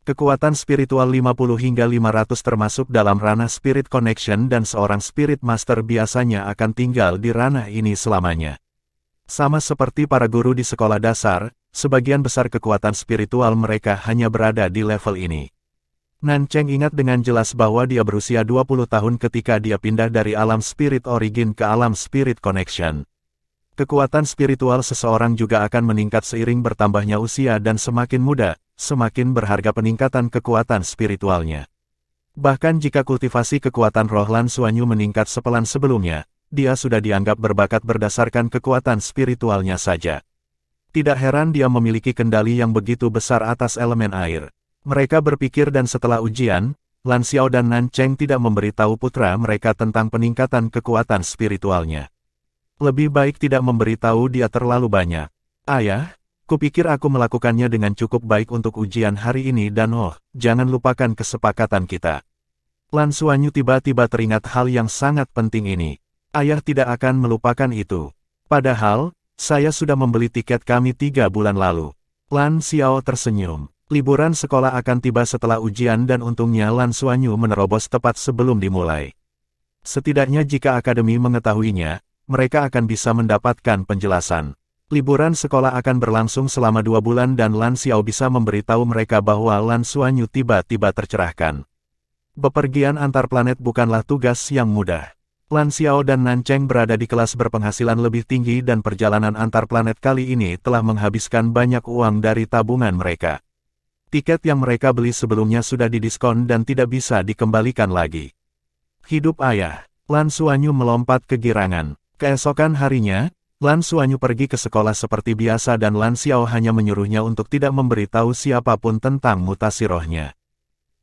Kekuatan spiritual 50 hingga 500 termasuk dalam ranah spirit connection dan seorang spirit master biasanya akan tinggal di ranah ini selamanya. Sama seperti para guru di sekolah dasar, sebagian besar kekuatan spiritual mereka hanya berada di level ini. Nan Cheng ingat dengan jelas bahwa dia berusia 20 tahun ketika dia pindah dari alam spirit origin ke alam spirit connection. Kekuatan spiritual seseorang juga akan meningkat seiring bertambahnya usia dan semakin muda, semakin berharga peningkatan kekuatan spiritualnya. Bahkan jika kultivasi kekuatan roh Lan Xuanyu meningkat sepelan sebelumnya, dia sudah dianggap berbakat berdasarkan kekuatan spiritualnya saja. Tidak heran dia memiliki kendali yang begitu besar atas elemen air. Mereka berpikir dan setelah ujian, Lan Xiao dan Nan Cheng tidak memberitahu putra mereka tentang peningkatan kekuatan spiritualnya. Lebih baik tidak memberitahu dia terlalu banyak. Ayah, kupikir aku melakukannya dengan cukup baik untuk ujian hari ini dan jangan lupakan kesepakatan kita. Lan Xuanyu tiba-tiba teringat hal yang sangat penting ini. Ayah tidak akan melupakan itu. Padahal, saya sudah membeli tiket kami 3 bulan lalu. Lan Xiao tersenyum. Liburan sekolah akan tiba setelah ujian dan untungnya Lan Xuanyu menerobos tepat sebelum dimulai. Setidaknya jika akademi mengetahuinya, mereka akan bisa mendapatkan penjelasan. Liburan sekolah akan berlangsung selama 2 bulan dan Lan Xiao bisa memberitahu mereka bahwa Lan Xuanyu tiba-tiba tercerahkan. Bepergian antar planet bukanlah tugas yang mudah. Lan Xiao dan Nan Cheng berada di kelas berpenghasilan lebih tinggi dan perjalanan antar planet kali ini telah menghabiskan banyak uang dari tabungan mereka. Tiket yang mereka beli sebelumnya sudah didiskon dan tidak bisa dikembalikan lagi. Hidup ayah, Lan Xuanyu melompat kegirangan. Keesokan harinya, Lan Xuanyu pergi ke sekolah seperti biasa dan Lan Xiao hanya menyuruhnya untuk tidak memberitahu siapapun tentang mutasi rohnya.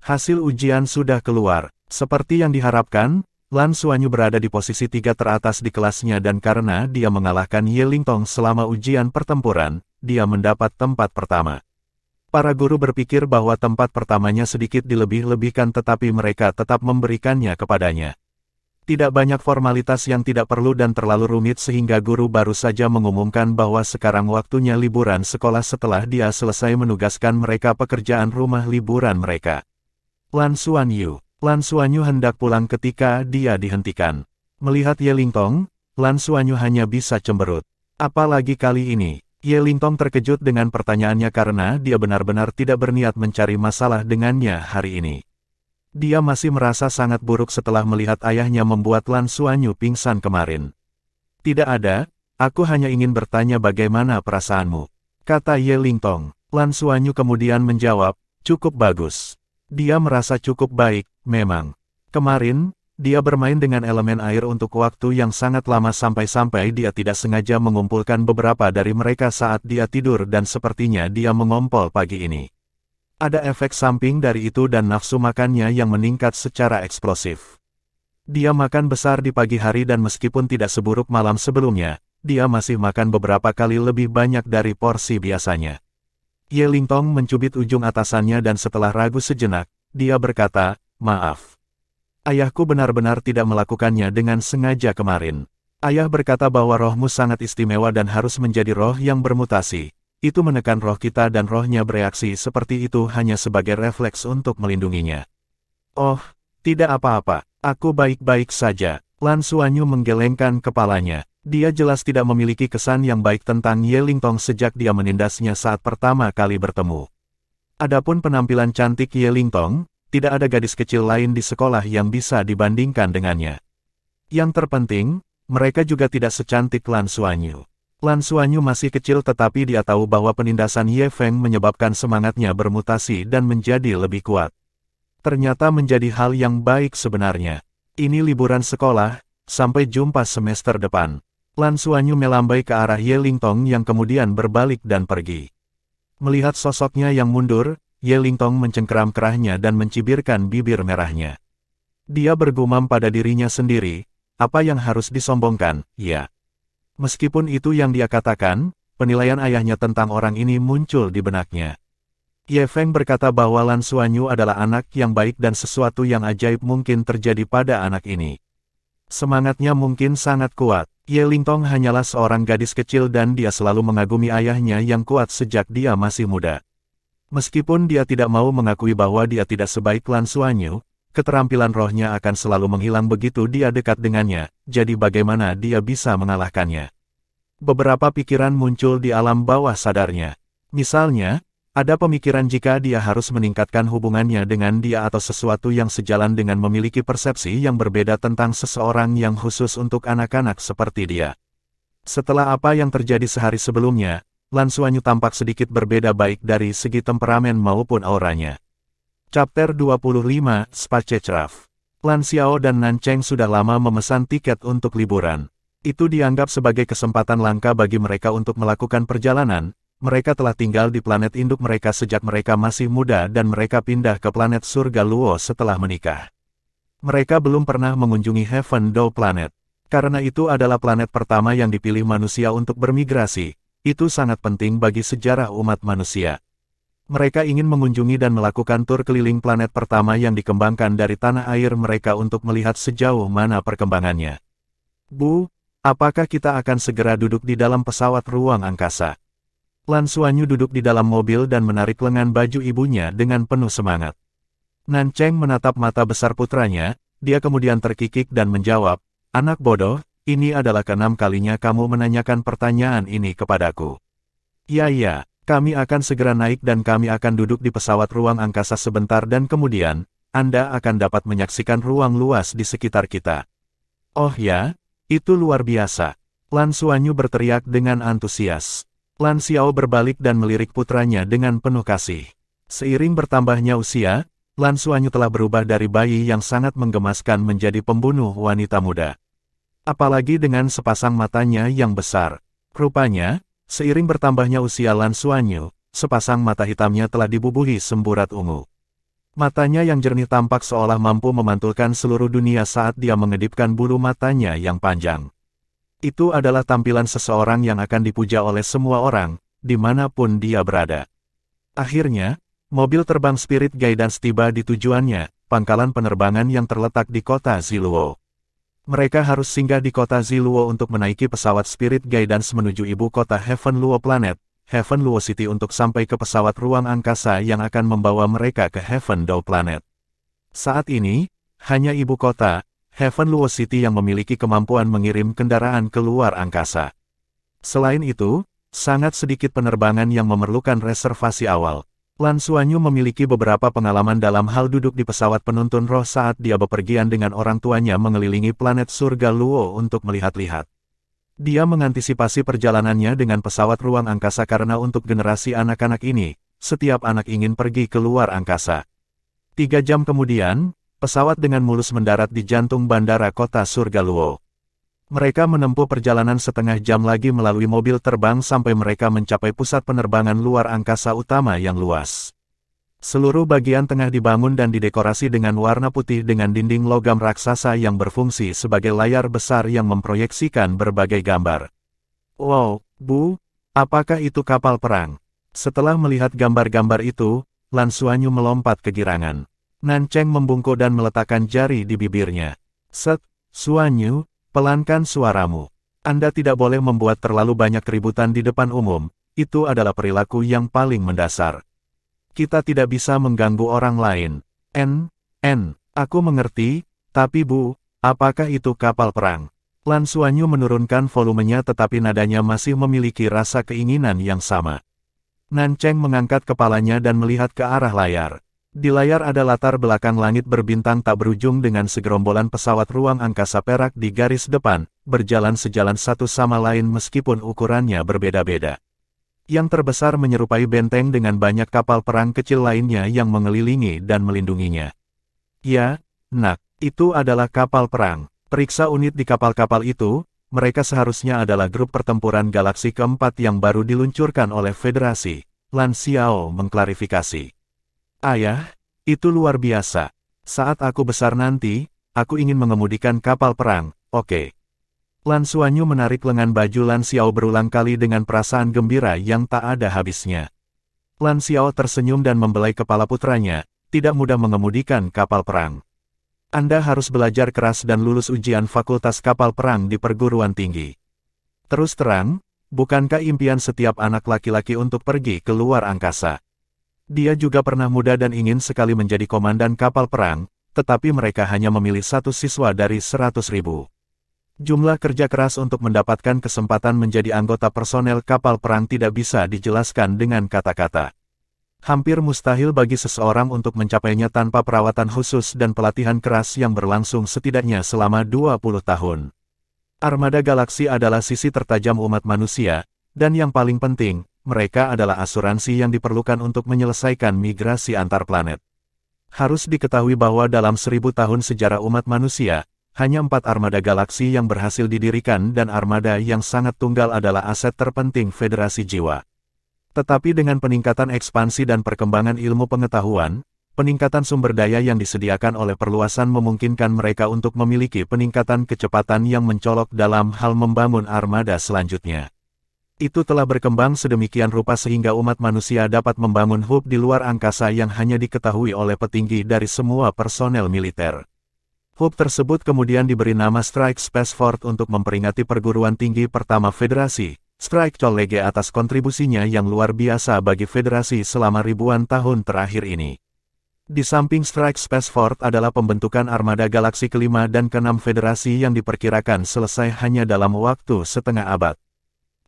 Hasil ujian sudah keluar. Seperti yang diharapkan, Lan Xuanyu berada di posisi 3 teratas di kelasnya dan karena dia mengalahkan Ye Lingtong selama ujian pertempuran, dia mendapat tempat pertama. Para guru berpikir bahwa tempat pertamanya sedikit dilebih-lebihkan tetapi mereka tetap memberikannya kepadanya. Tidak banyak formalitas yang tidak perlu dan terlalu rumit sehingga guru baru saja mengumumkan bahwa sekarang waktunya liburan sekolah setelah dia selesai menugaskan mereka pekerjaan rumah liburan mereka. Lan Xuanyu hendak pulang ketika dia dihentikan. Melihat Ye Lingtong, Lan Xuanyu hanya bisa cemberut. Apalagi kali ini. Ye Lingtong terkejut dengan pertanyaannya karena dia benar-benar tidak berniat mencari masalah dengannya hari ini. Dia masih merasa sangat buruk setelah melihat ayahnya membuat Lan Xuanyu pingsan kemarin. Tidak ada, aku hanya ingin bertanya bagaimana perasaanmu, kata Ye Lingtong. Lan Xuanyu kemudian menjawab, cukup bagus. Dia merasa cukup baik, memang. Kemarin, dia bermain dengan elemen air untuk waktu yang sangat lama sampai-sampai dia tidak sengaja mengumpulkan beberapa dari mereka saat dia tidur dan sepertinya dia mengompol pagi ini. Ada efek samping dari itu dan nafsu makannya yang meningkat secara eksplosif. Dia makan besar di pagi hari dan meskipun tidak seburuk malam sebelumnya, dia masih makan beberapa kali lebih banyak dari porsi biasanya. Ye Lingtong mencubit ujung atasannya dan setelah ragu sejenak, dia berkata, maaf. Ayahku benar-benar tidak melakukannya dengan sengaja kemarin. Ayah berkata bahwa rohmu sangat istimewa dan harus menjadi roh yang bermutasi. Itu menekan roh kita dan rohnya bereaksi seperti itu hanya sebagai refleks untuk melindunginya. Oh, tidak apa-apa, aku baik-baik saja. Lan Xuanyu menggelengkan kepalanya. Dia jelas tidak memiliki kesan yang baik tentang Ye Lingtong sejak dia menindasnya saat pertama kali bertemu. Adapun penampilan cantik Ye Lingtong, tidak ada gadis kecil lain di sekolah yang bisa dibandingkan dengannya. Yang terpenting, mereka juga tidak secantik Lan Xuanyu. Lan Xuanyu masih kecil tetapi dia tahu bahwa penindasan Ye Feng menyebabkan semangatnya bermutasi dan menjadi lebih kuat. Ternyata menjadi hal yang baik sebenarnya. Ini liburan sekolah, sampai jumpa semester depan. Lan Xuanyu melambai ke arah Ye Lingtong yang kemudian berbalik dan pergi. Melihat sosoknya yang mundur, Ye Lingtong mencengkeram kerahnya dan mencibirkan bibir merahnya. Dia bergumam pada dirinya sendiri, apa yang harus disombongkan, ya. Meskipun itu yang dia katakan, penilaian ayahnya tentang orang ini muncul di benaknya. Ye Feng berkata bahwa Lan Xuanyu adalah anak yang baik dan sesuatu yang ajaib mungkin terjadi pada anak ini. Semangatnya mungkin sangat kuat. Ye Lingtong hanyalah seorang gadis kecil dan dia selalu mengagumi ayahnya yang kuat sejak dia masih muda. Meskipun dia tidak mau mengakui bahwa dia tidak sebaik Lan Xuanyu, keterampilan rohnya akan selalu menghilang begitu dia dekat dengannya, jadi bagaimana dia bisa mengalahkannya? Beberapa pikiran muncul di alam bawah sadarnya. Misalnya, ada pemikiran jika dia harus meningkatkan hubungannya dengan dia atau sesuatu yang sejalan dengan memiliki persepsi yang berbeda tentang seseorang yang khusus untuk anak-anak seperti dia. Setelah apa yang terjadi sehari sebelumnya, Lan Xuanyu tampak sedikit berbeda baik dari segi temperamen maupun auranya. Chapter 25, Spacecraft. Lan Xiao dan Nan Cheng sudah lama memesan tiket untuk liburan. Itu dianggap sebagai kesempatan langka bagi mereka untuk melakukan perjalanan. Mereka telah tinggal di planet induk mereka sejak mereka masih muda dan mereka pindah ke planet surga Luo setelah menikah. Mereka belum pernah mengunjungi Heaven Dou Planet. Karena itu adalah planet pertama yang dipilih manusia untuk bermigrasi. Itu sangat penting bagi sejarah umat manusia. Mereka ingin mengunjungi dan melakukan tur keliling planet pertama yang dikembangkan dari tanah air mereka untuk melihat sejauh mana perkembangannya. Bu, apakah kita akan segera duduk di dalam pesawat ruang angkasa? Lan Xuanyu duduk di dalam mobil dan menarik lengan baju ibunya dengan penuh semangat. Nan Cheng menatap mata besar putranya, dia kemudian terkikik dan menjawab, "Anak bodoh, ini adalah keenam kalinya kamu menanyakan pertanyaan ini kepadaku." Ya, kami akan segera naik dan kami akan duduk di pesawat ruang angkasa sebentar dan kemudian, Anda akan dapat menyaksikan ruang luas di sekitar kita. Oh ya, itu luar biasa. Lan Xuanyu berteriak dengan antusias. Lan Xiao berbalik dan melirik putranya dengan penuh kasih. Seiring bertambahnya usia, Lan Xuanyu telah berubah dari bayi yang sangat menggemaskan menjadi pembunuh wanita muda. Apalagi dengan sepasang matanya yang besar. Rupanya, seiring bertambahnya usia Lan Xuanyu, sepasang mata hitamnya telah dibubuhi semburat ungu. Matanya yang jernih tampak seolah mampu memantulkan seluruh dunia saat dia mengedipkan bulu matanya yang panjang. Itu adalah tampilan seseorang yang akan dipuja oleh semua orang, dimanapun dia berada. Akhirnya, mobil terbang Spirit Guidance tiba di tujuannya, pangkalan penerbangan yang terletak di kota Ziluo. Mereka harus singgah di kota Ziluo untuk menaiki pesawat Spirit Guidance menuju ibu kota Heaven Luo Planet, Heaven Luo City untuk sampai ke pesawat ruang angkasa yang akan membawa mereka ke Heaven Dou Planet. Saat ini, hanya ibu kota, Heaven Luo City yang memiliki kemampuan mengirim kendaraan ke luar angkasa. Selain itu, sangat sedikit penerbangan yang memerlukan reservasi awal. Lan Xuanyu memiliki beberapa pengalaman dalam hal duduk di pesawat penuntun roh saat dia bepergian dengan orang tuanya mengelilingi planet surga Luo untuk melihat-lihat. Dia mengantisipasi perjalanannya dengan pesawat ruang angkasa karena untuk generasi anak-anak ini, setiap anak ingin pergi ke luar angkasa. 3 jam kemudian, pesawat dengan mulus mendarat di jantung bandara kota surga Luo. Mereka menempuh perjalanan setengah jam lagi melalui mobil terbang sampai mereka mencapai pusat penerbangan luar angkasa utama yang luas. Seluruh bagian tengah dibangun dan didekorasi dengan warna putih dengan dinding logam raksasa yang berfungsi sebagai layar besar yang memproyeksikan berbagai gambar. Wow, Bu, apakah itu kapal perang? Setelah melihat gambar-gambar itu, Lan Xuanyu melompat kegirangan. Nan Cheng membungkuk dan meletakkan jari di bibirnya. Set, Xuanyu, pelankan suaramu. Anda tidak boleh membuat terlalu banyak keributan di depan umum, itu adalah perilaku yang paling mendasar. Kita tidak bisa mengganggu orang lain. Aku mengerti, tapi Bu, apakah itu kapal perang? Lan Xuanyu menurunkan volumenya tetapi nadanya masih memiliki rasa keinginan yang sama. Nan Cheng mengangkat kepalanya dan melihat ke arah layar. Di layar ada latar belakang langit berbintang tak berujung dengan segerombolan pesawat ruang angkasa perak di garis depan, berjalan sejalan satu sama lain meskipun ukurannya berbeda-beda. Yang terbesar menyerupai benteng dengan banyak kapal perang kecil lainnya yang mengelilingi dan melindunginya. Ya, Nak, itu adalah kapal perang. Periksa unit di kapal-kapal itu, mereka seharusnya adalah grup pertempuran galaksi keempat yang baru diluncurkan oleh Federasi. Lan Xiao mengklarifikasi. Ayah, itu luar biasa. Saat aku besar nanti, aku ingin mengemudikan kapal perang, oke. Lan Xuanyu menarik lengan baju Lan Xiao berulang kali dengan perasaan gembira yang tak ada habisnya. Lan Xiao tersenyum dan membelai kepala putranya, tidak mudah mengemudikan kapal perang. Anda harus belajar keras dan lulus ujian fakultas kapal perang di perguruan tinggi. Terus terang, bukankah impian setiap anak laki-laki untuk pergi ke luar angkasa? Dia juga pernah muda dan ingin sekali menjadi komandan kapal perang, tetapi mereka hanya memilih 1 siswa dari 100.000. Jumlah kerja keras untuk mendapatkan kesempatan menjadi anggota personel kapal perang tidak bisa dijelaskan dengan kata-kata. Hampir mustahil bagi seseorang untuk mencapainya tanpa perawatan khusus dan pelatihan keras yang berlangsung setidaknya selama 20 tahun. Armada galaksi adalah sisi tertajam umat manusia, dan yang paling penting, mereka adalah asuransi yang diperlukan untuk menyelesaikan migrasi antar planet. Harus diketahui bahwa dalam 1000 tahun sejarah umat manusia, hanya 4 armada galaksi yang berhasil didirikan dan armada yang sangat tunggal adalah aset terpenting Federasi Jiwa. Tetapi dengan peningkatan ekspansi dan perkembangan ilmu pengetahuan, peningkatan sumber daya yang disediakan oleh perluasan memungkinkan mereka untuk memiliki peningkatan kecepatan yang mencolok dalam hal membangun armada selanjutnya. Itu telah berkembang sedemikian rupa sehingga umat manusia dapat membangun hub di luar angkasa yang hanya diketahui oleh petinggi dari semua personel militer. Hub tersebut kemudian diberi nama Strike Spaceport untuk memperingati perguruan tinggi pertama Federasi, Strike College atas kontribusinya yang luar biasa bagi Federasi selama ribuan tahun terakhir ini. Di samping Strike Spaceport adalah pembentukan armada galaksi kelima dan keenam Federasi yang diperkirakan selesai hanya dalam waktu setengah abad.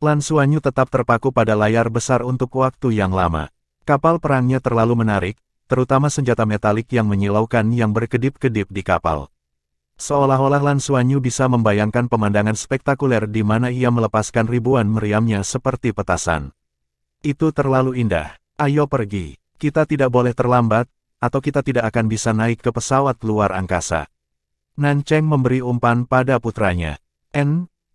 Lan Xuanyu tetap terpaku pada layar besar untuk waktu yang lama. Kapal perangnya terlalu menarik, terutama senjata metalik yang menyilaukan yang berkedip-kedip di kapal. Seolah-olah Lan Xuanyu bisa membayangkan pemandangan spektakuler di mana ia melepaskan ribuan meriamnya seperti petasan. Itu terlalu indah. Ayo pergi. Kita tidak boleh terlambat, atau kita tidak akan bisa naik ke pesawat luar angkasa. Nancheng memberi umpan pada putranya.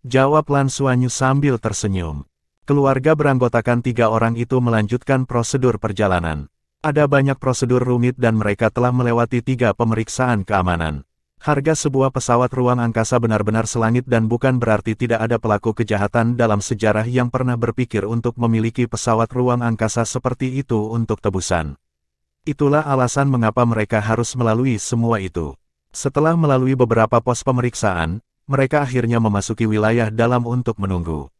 Jawab Lan Xuanyu sambil tersenyum. Keluarga beranggotakan 3 orang itu melanjutkan prosedur perjalanan. Ada banyak prosedur rumit dan mereka telah melewati 3 pemeriksaan keamanan. Harga sebuah pesawat ruang angkasa benar-benar selangit dan bukan berarti tidak ada pelaku kejahatan dalam sejarah yang pernah berpikir untuk memiliki pesawat ruang angkasa seperti itu untuk tebusan. Itulah alasan mengapa mereka harus melalui semua itu. Setelah melalui beberapa pos pemeriksaan, mereka akhirnya memasuki wilayah dalam untuk menunggu.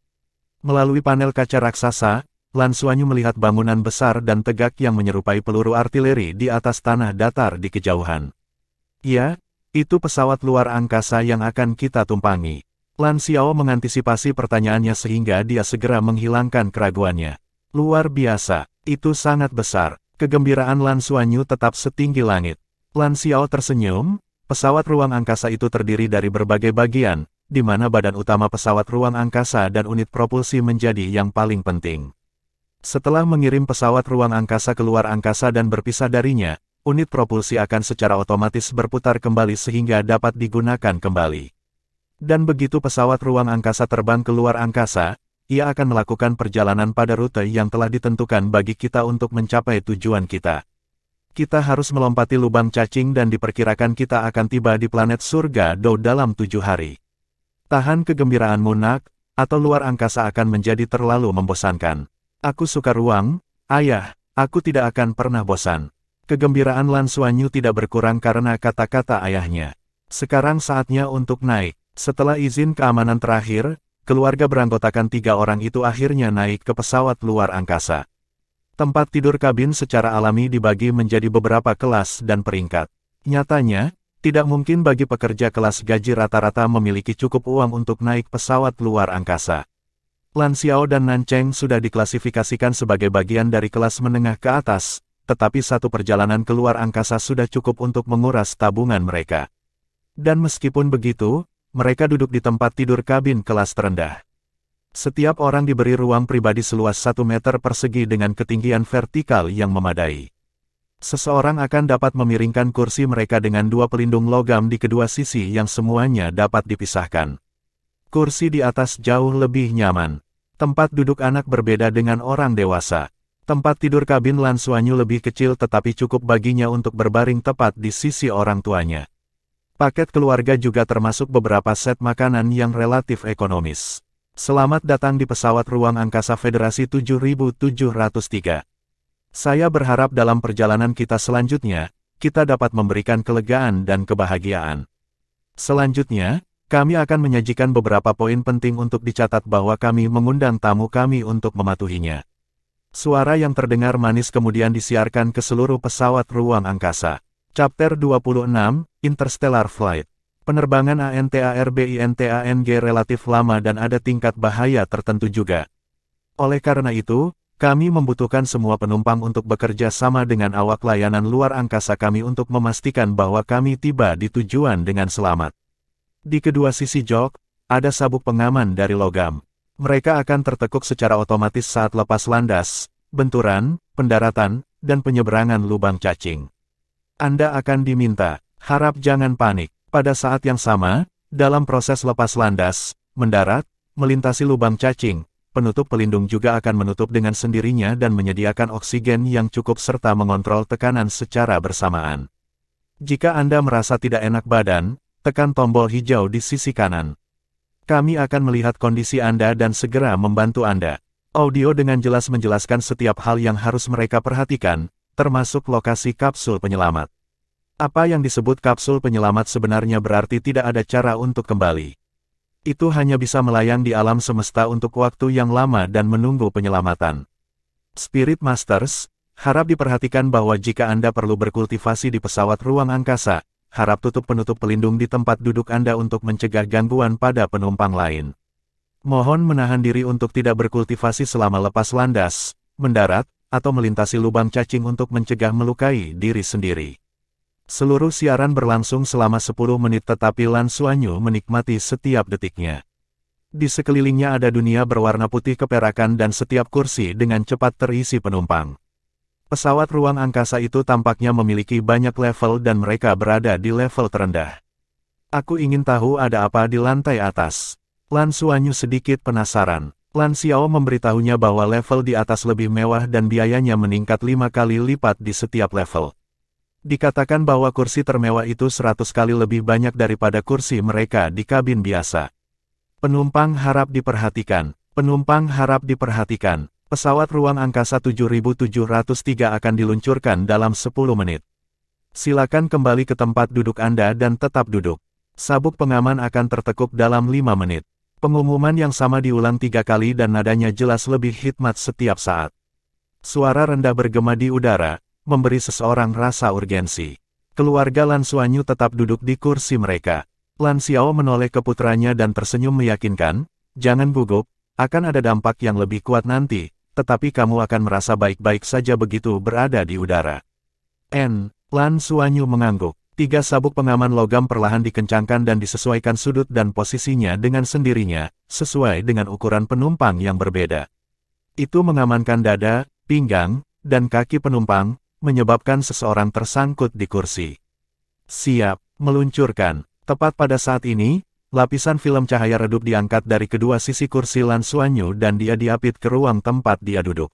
Melalui panel kaca raksasa, Lan Xuanyu melihat bangunan besar dan tegak yang menyerupai peluru artileri di atas tanah datar di kejauhan. Ya, itu pesawat luar angkasa yang akan kita tumpangi. Lan Xiao mengantisipasi pertanyaannya sehingga dia segera menghilangkan keraguannya. Luar biasa, itu sangat besar. Kegembiraan Lan Xuanyu tetap setinggi langit. Lan Xiao tersenyum. Pesawat ruang angkasa itu terdiri dari berbagai bagian, di mana badan utama pesawat ruang angkasa dan unit propulsi menjadi yang paling penting. Setelah mengirim pesawat ruang angkasa keluar angkasa dan berpisah darinya, unit propulsi akan secara otomatis berputar kembali sehingga dapat digunakan kembali. Dan begitu pesawat ruang angkasa terbang keluar angkasa, ia akan melakukan perjalanan pada rute yang telah ditentukan bagi kita untuk mencapai tujuan kita. Kita harus melompati lubang cacing dan diperkirakan kita akan tiba di planet surga Dou dalam 7 hari. Tahan kegembiraanmu nak, atau luar angkasa akan menjadi terlalu membosankan. Aku suka ruang, ayah, aku tidak akan pernah bosan. Kegembiraan Lan Xuanyu tidak berkurang karena kata-kata ayahnya. Sekarang saatnya untuk naik. Setelah izin keamanan terakhir, keluarga beranggotakan 3 orang itu akhirnya naik ke pesawat luar angkasa. Tempat tidur kabin secara alami dibagi menjadi beberapa kelas dan peringkat. Nyatanya, tidak mungkin bagi pekerja kelas gaji rata-rata memiliki cukup uang untuk naik pesawat luar angkasa. Lan Xiao dan Nancheng sudah diklasifikasikan sebagai bagian dari kelas menengah ke atas, tetapi satu perjalanan keluar angkasa sudah cukup untuk menguras tabungan mereka. Dan meskipun begitu, mereka duduk di tempat tidur kabin kelas terendah. Setiap orang diberi ruang pribadi seluas 1 meter persegi dengan ketinggian vertikal yang memadai. Seseorang akan dapat memiringkan kursi mereka dengan 2 pelindung logam di kedua sisi yang semuanya dapat dipisahkan. Kursi di atas jauh lebih nyaman. Tempat duduk anak berbeda dengan orang dewasa. Tempat tidur kabin Lan Xuanyu lebih kecil tetapi cukup baginya untuk berbaring tepat di sisi orang tuanya. Paket keluarga juga termasuk beberapa set makanan yang relatif ekonomis. Selamat datang di pesawat ruang angkasa Federasi 7703. Saya berharap dalam perjalanan kita selanjutnya, kita dapat memberikan kelegaan dan kebahagiaan. Selanjutnya, kami akan menyajikan beberapa poin penting untuk dicatat bahwa kami mengundang tamu kami untuk mematuhinya. Suara yang terdengar manis kemudian disiarkan ke seluruh pesawat ruang angkasa. Chapter 26, Interstellar Flight. Penerbangan ANTARBINTANG relatif lama dan ada tingkat bahaya tertentu juga. Oleh karena itu, kami membutuhkan semua penumpang untuk bekerja sama dengan awak layanan luar angkasa kami untuk memastikan bahwa kami tiba di tujuan dengan selamat. Di kedua sisi jok, ada sabuk pengaman dari logam. Mereka akan tertekuk secara otomatis saat lepas landas, benturan, pendaratan, dan penyeberangan lubang cacing. Anda akan diminta. Harap jangan panik. Pada saat yang sama, dalam proses lepas landas, mendarat, melintasi lubang cacing, penutup pelindung juga akan menutup dengan sendirinya dan menyediakan oksigen yang cukup serta mengontrol tekanan secara bersamaan. Jika Anda merasa tidak enak badan, tekan tombol hijau di sisi kanan. Kami akan melihat kondisi Anda dan segera membantu Anda. Audio dengan jelas menjelaskan setiap hal yang harus mereka perhatikan, termasuk lokasi kapsul penyelamat. Apa yang disebut kapsul penyelamat sebenarnya berarti tidak ada cara untuk kembali. Itu hanya bisa melayang di alam semesta untuk waktu yang lama dan menunggu penyelamatan. Spirit Masters, harap diperhatikan bahwa jika Anda perlu berkultivasi di pesawat ruang angkasa, harap tutup penutup pelindung di tempat duduk Anda untuk mencegah gangguan pada penumpang lain. Mohon menahan diri untuk tidak berkultivasi selama lepas landas, mendarat, atau melintasi lubang cacing untuk mencegah melukai diri sendiri. Seluruh siaran berlangsung selama 10 menit tetapi Lan Xuanyu menikmati setiap detiknya. Di sekelilingnya ada dunia berwarna putih keperakan dan setiap kursi dengan cepat terisi penumpang. Pesawat ruang angkasa itu tampaknya memiliki banyak level dan mereka berada di level terendah. Aku ingin tahu ada apa di lantai atas. Lan Xuanyu sedikit penasaran. Lan Xiao memberitahunya bahwa level di atas lebih mewah dan biayanya meningkat 5 kali lipat di setiap level. Dikatakan bahwa kursi termewah itu 100 kali lebih banyak daripada kursi mereka di kabin biasa. Penumpang harap diperhatikan. Penumpang harap diperhatikan. Pesawat ruang angkasa 7703 akan diluncurkan dalam 10 menit. Silakan kembali ke tempat duduk Anda dan tetap duduk. Sabuk pengaman akan tertekuk dalam 5 menit. Pengumuman yang sama diulang 3 kali dan nadanya jelas lebih hikmat setiap saat. Suara rendah bergema di udara, memberi seseorang rasa urgensi. Keluarga Lan Xuanyu tetap duduk di kursi mereka. Lan Xiao menoleh ke putranya dan tersenyum meyakinkan, jangan gugup, akan ada dampak yang lebih kuat nanti, tetapi kamu akan merasa baik-baik saja begitu berada di udara. Lan Xuanyu mengangguk. 3 sabuk pengaman logam perlahan dikencangkan dan disesuaikan sudut dan posisinya dengan sendirinya, sesuai dengan ukuran penumpang yang berbeda. Itu mengamankan dada, pinggang, dan kaki penumpang, menyebabkan seseorang tersangkut di kursi. Siap, meluncurkan. Tepat pada saat ini, lapisan film cahaya redup diangkat dari kedua sisi kursi Lan Xuanyu dan dia diapit ke ruang tempat dia duduk.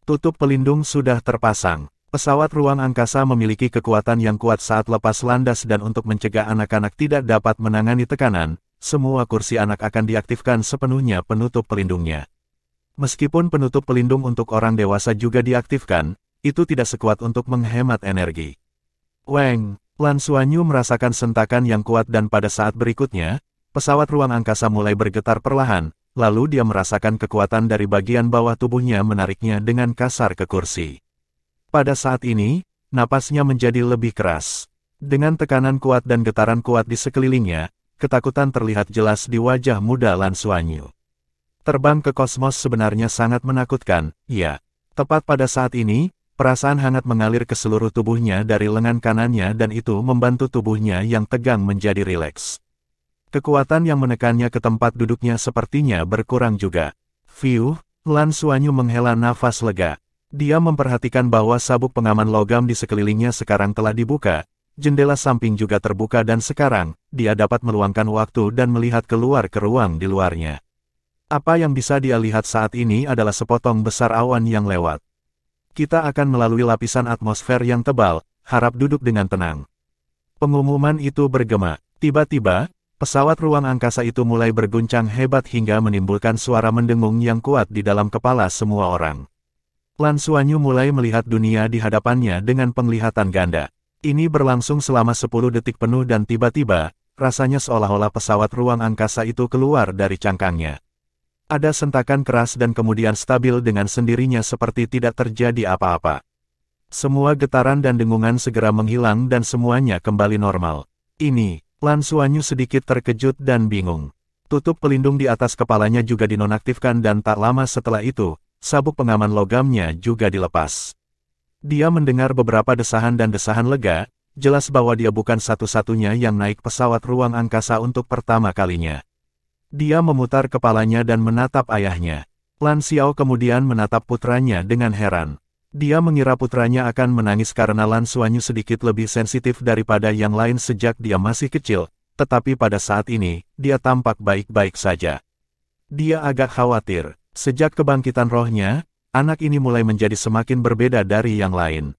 Tutup pelindung sudah terpasang. Pesawat ruang angkasa memiliki kekuatan yang kuat saat lepas landas dan untuk mencegah anak-anak tidak dapat menangani tekanan, semua kursi anak akan diaktifkan sepenuhnya penutup pelindungnya. Meskipun penutup pelindung untuk orang dewasa juga diaktifkan, itu tidak sekuat untuk menghemat energi. Weng, Lan Xuanyu merasakan sentakan yang kuat dan pada saat berikutnya, pesawat ruang angkasa mulai bergetar perlahan, lalu dia merasakan kekuatan dari bagian bawah tubuhnya menariknya dengan kasar ke kursi. Pada saat ini, napasnya menjadi lebih keras. Dengan tekanan kuat dan getaran kuat di sekelilingnya, ketakutan terlihat jelas di wajah muda Lan Xuanyu. Terbang ke kosmos sebenarnya sangat menakutkan, ya. Tepat pada saat ini, perasaan hangat mengalir ke seluruh tubuhnya dari lengan kanannya dan itu membantu tubuhnya yang tegang menjadi rileks. Kekuatan yang menekannya ke tempat duduknya sepertinya berkurang juga. Fiuh, Lan Xuanyu menghela nafas lega. Dia memperhatikan bahwa sabuk pengaman logam di sekelilingnya sekarang telah dibuka, jendela samping juga terbuka dan sekarang, dia dapat meluangkan waktu dan melihat keluar ke ruang di luarnya. Apa yang bisa dia lihat saat ini adalah sepotong besar awan yang lewat. Kita akan melalui lapisan atmosfer yang tebal, harap duduk dengan tenang. Pengumuman itu bergema. Tiba-tiba, pesawat ruang angkasa itu mulai berguncang hebat hingga menimbulkan suara mendengung yang kuat di dalam kepala semua orang. Lan Xuanyu mulai melihat dunia di hadapannya dengan penglihatan ganda. Ini berlangsung selama 10 detik penuh dan tiba-tiba, rasanya seolah-olah pesawat ruang angkasa itu keluar dari cangkangnya. Ada sentakan keras dan kemudian stabil dengan sendirinya seperti tidak terjadi apa-apa. Semua getaran dan dengungan segera menghilang dan semuanya kembali normal. Ini, Lan Xuanyu sedikit terkejut dan bingung. Tutup pelindung di atas kepalanya juga dinonaktifkan dan tak lama setelah itu, sabuk pengaman logamnya juga dilepas. Dia mendengar beberapa desahan dan desahan lega, jelas bahwa dia bukan satu-satunya yang naik pesawat ruang angkasa untuk pertama kalinya. Dia memutar kepalanya dan menatap ayahnya. Lan Xiao kemudian menatap putranya dengan heran. Dia mengira putranya akan menangis karena Lan Xuanyu sedikit lebih sensitif daripada yang lain sejak dia masih kecil, tetapi pada saat ini, dia tampak baik-baik saja. Dia agak khawatir, sejak kebangkitan rohnya, anak ini mulai menjadi semakin berbeda dari yang lain.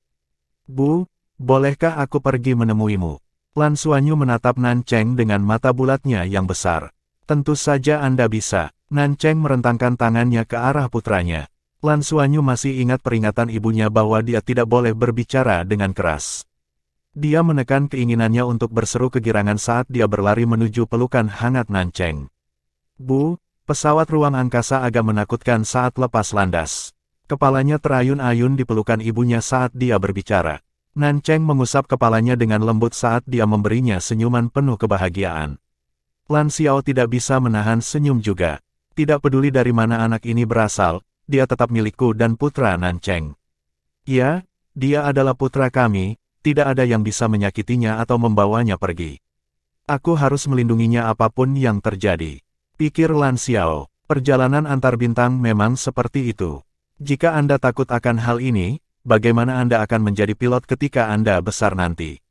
Bu, bolehkah aku pergi menemuimu? Lan Xuanyu menatap Nan Cheng dengan mata bulatnya yang besar. Tentu saja Anda bisa. Nan Cheng merentangkan tangannya ke arah putranya. Lan Xuanyu masih ingat peringatan ibunya bahwa dia tidak boleh berbicara dengan keras. Dia menekan keinginannya untuk berseru kegirangan saat dia berlari menuju pelukan hangat Nan Cheng. Bu, pesawat ruang angkasa agak menakutkan saat lepas landas. Kepalanya terayun-ayun di pelukan ibunya saat dia berbicara. Nan Cheng mengusap kepalanya dengan lembut saat dia memberinya senyuman penuh kebahagiaan. Lan Xiao tidak bisa menahan senyum juga. Tidak peduli dari mana anak ini berasal, dia tetap milikku dan putra Nan Cheng. Ya, dia adalah putra kami, tidak ada yang bisa menyakitinya atau membawanya pergi. Aku harus melindunginya apapun yang terjadi. Pikir Lan Xiao, perjalanan antar bintang memang seperti itu. Jika Anda takut akan hal ini, bagaimana Anda akan menjadi pilot ketika Anda besar nanti?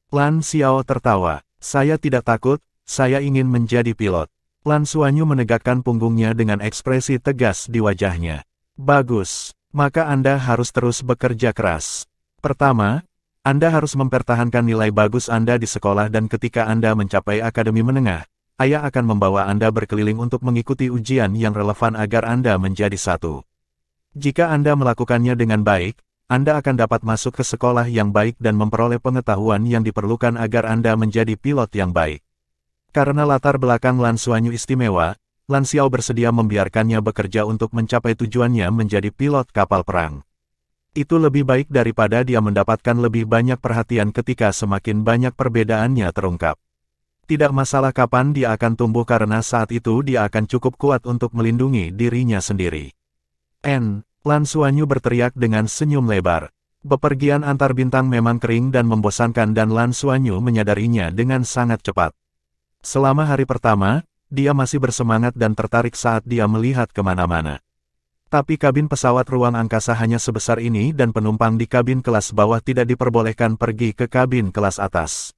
Lan Xiao tertawa. Saya tidak takut, saya ingin menjadi pilot. Lan Xuanyu menegakkan punggungnya dengan ekspresi tegas di wajahnya. Bagus, maka Anda harus terus bekerja keras. Pertama, Anda harus mempertahankan nilai bagus Anda di sekolah dan ketika Anda mencapai akademi menengah, Ayah akan membawa Anda berkeliling untuk mengikuti ujian yang relevan agar Anda menjadi satu. Jika Anda melakukannya dengan baik, Anda akan dapat masuk ke sekolah yang baik dan memperoleh pengetahuan yang diperlukan agar Anda menjadi pilot yang baik. Karena latar belakang Lan Xuanyu istimewa, Lan Xiao bersedia membiarkannya bekerja untuk mencapai tujuannya menjadi pilot kapal perang. Itu lebih baik daripada dia mendapatkan lebih banyak perhatian ketika semakin banyak perbedaannya terungkap. Tidak masalah kapan dia akan tumbuh karena saat itu dia akan cukup kuat untuk melindungi dirinya sendiri. Lan Xuanyu berteriak dengan senyum lebar. Bepergian antar bintang memang kering dan membosankan dan Lan Xuanyu menyadarinya dengan sangat cepat. Selama hari pertama, dia masih bersemangat dan tertarik saat dia melihat kemana-mana. Tapi kabin pesawat ruang angkasa hanya sebesar ini dan penumpang di kabin kelas bawah tidak diperbolehkan pergi ke kabin kelas atas.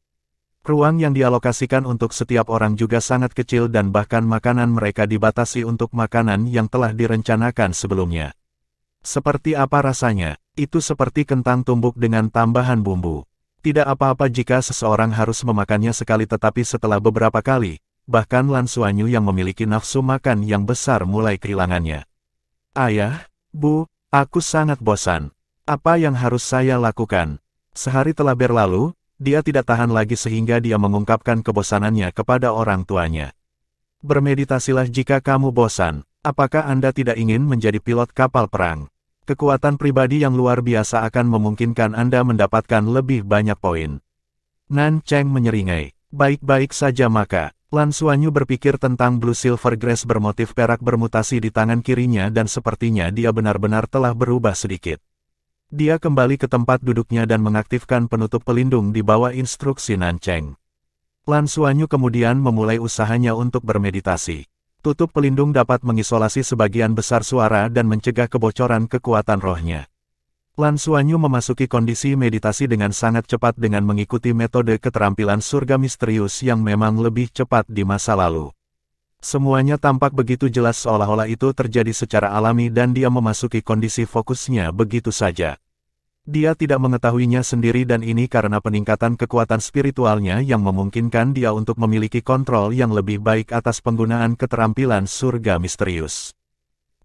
Ruang yang dialokasikan untuk setiap orang juga sangat kecil dan bahkan makanan mereka dibatasi untuk makanan yang telah direncanakan sebelumnya. Seperti apa rasanya? Itu seperti kentang tumbuk dengan tambahan bumbu. Tidak apa-apa jika seseorang harus memakannya sekali tetapi setelah beberapa kali, bahkan Lan Xuanyu yang memiliki nafsu makan yang besar mulai kehilangannya. Ayah, Bu, aku sangat bosan. Apa yang harus saya lakukan? Sehari telah berlalu, dia tidak tahan lagi sehingga dia mengungkapkan kebosanannya kepada orang tuanya. Bermeditasilah jika kamu bosan. Apakah Anda tidak ingin menjadi pilot kapal perang? Kekuatan pribadi yang luar biasa akan memungkinkan Anda mendapatkan lebih banyak poin. Nan Cheng menyeringai. Baik-baik saja maka. Lan Xuanyu berpikir tentang Blue Silver Grace bermotif perak bermutasi di tangan kirinya dan sepertinya dia benar-benar telah berubah sedikit. Dia kembali ke tempat duduknya dan mengaktifkan penutup pelindung di bawah instruksi Nan Cheng. Lan Xuanyu kemudian memulai usahanya untuk bermeditasi. Tutup pelindung dapat mengisolasi sebagian besar suara dan mencegah kebocoran kekuatan rohnya. Lan Xuanyu memasuki kondisi meditasi dengan sangat cepat dengan mengikuti metode keterampilan surga misterius yang memang lebih cepat di masa lalu. Semuanya tampak begitu jelas seolah-olah itu terjadi secara alami dan dia memasuki kondisi fokusnya begitu saja. Dia tidak mengetahuinya sendiri dan ini karena peningkatan kekuatan spiritualnya yang memungkinkan dia untuk memiliki kontrol yang lebih baik atas penggunaan keterampilan surga misterius.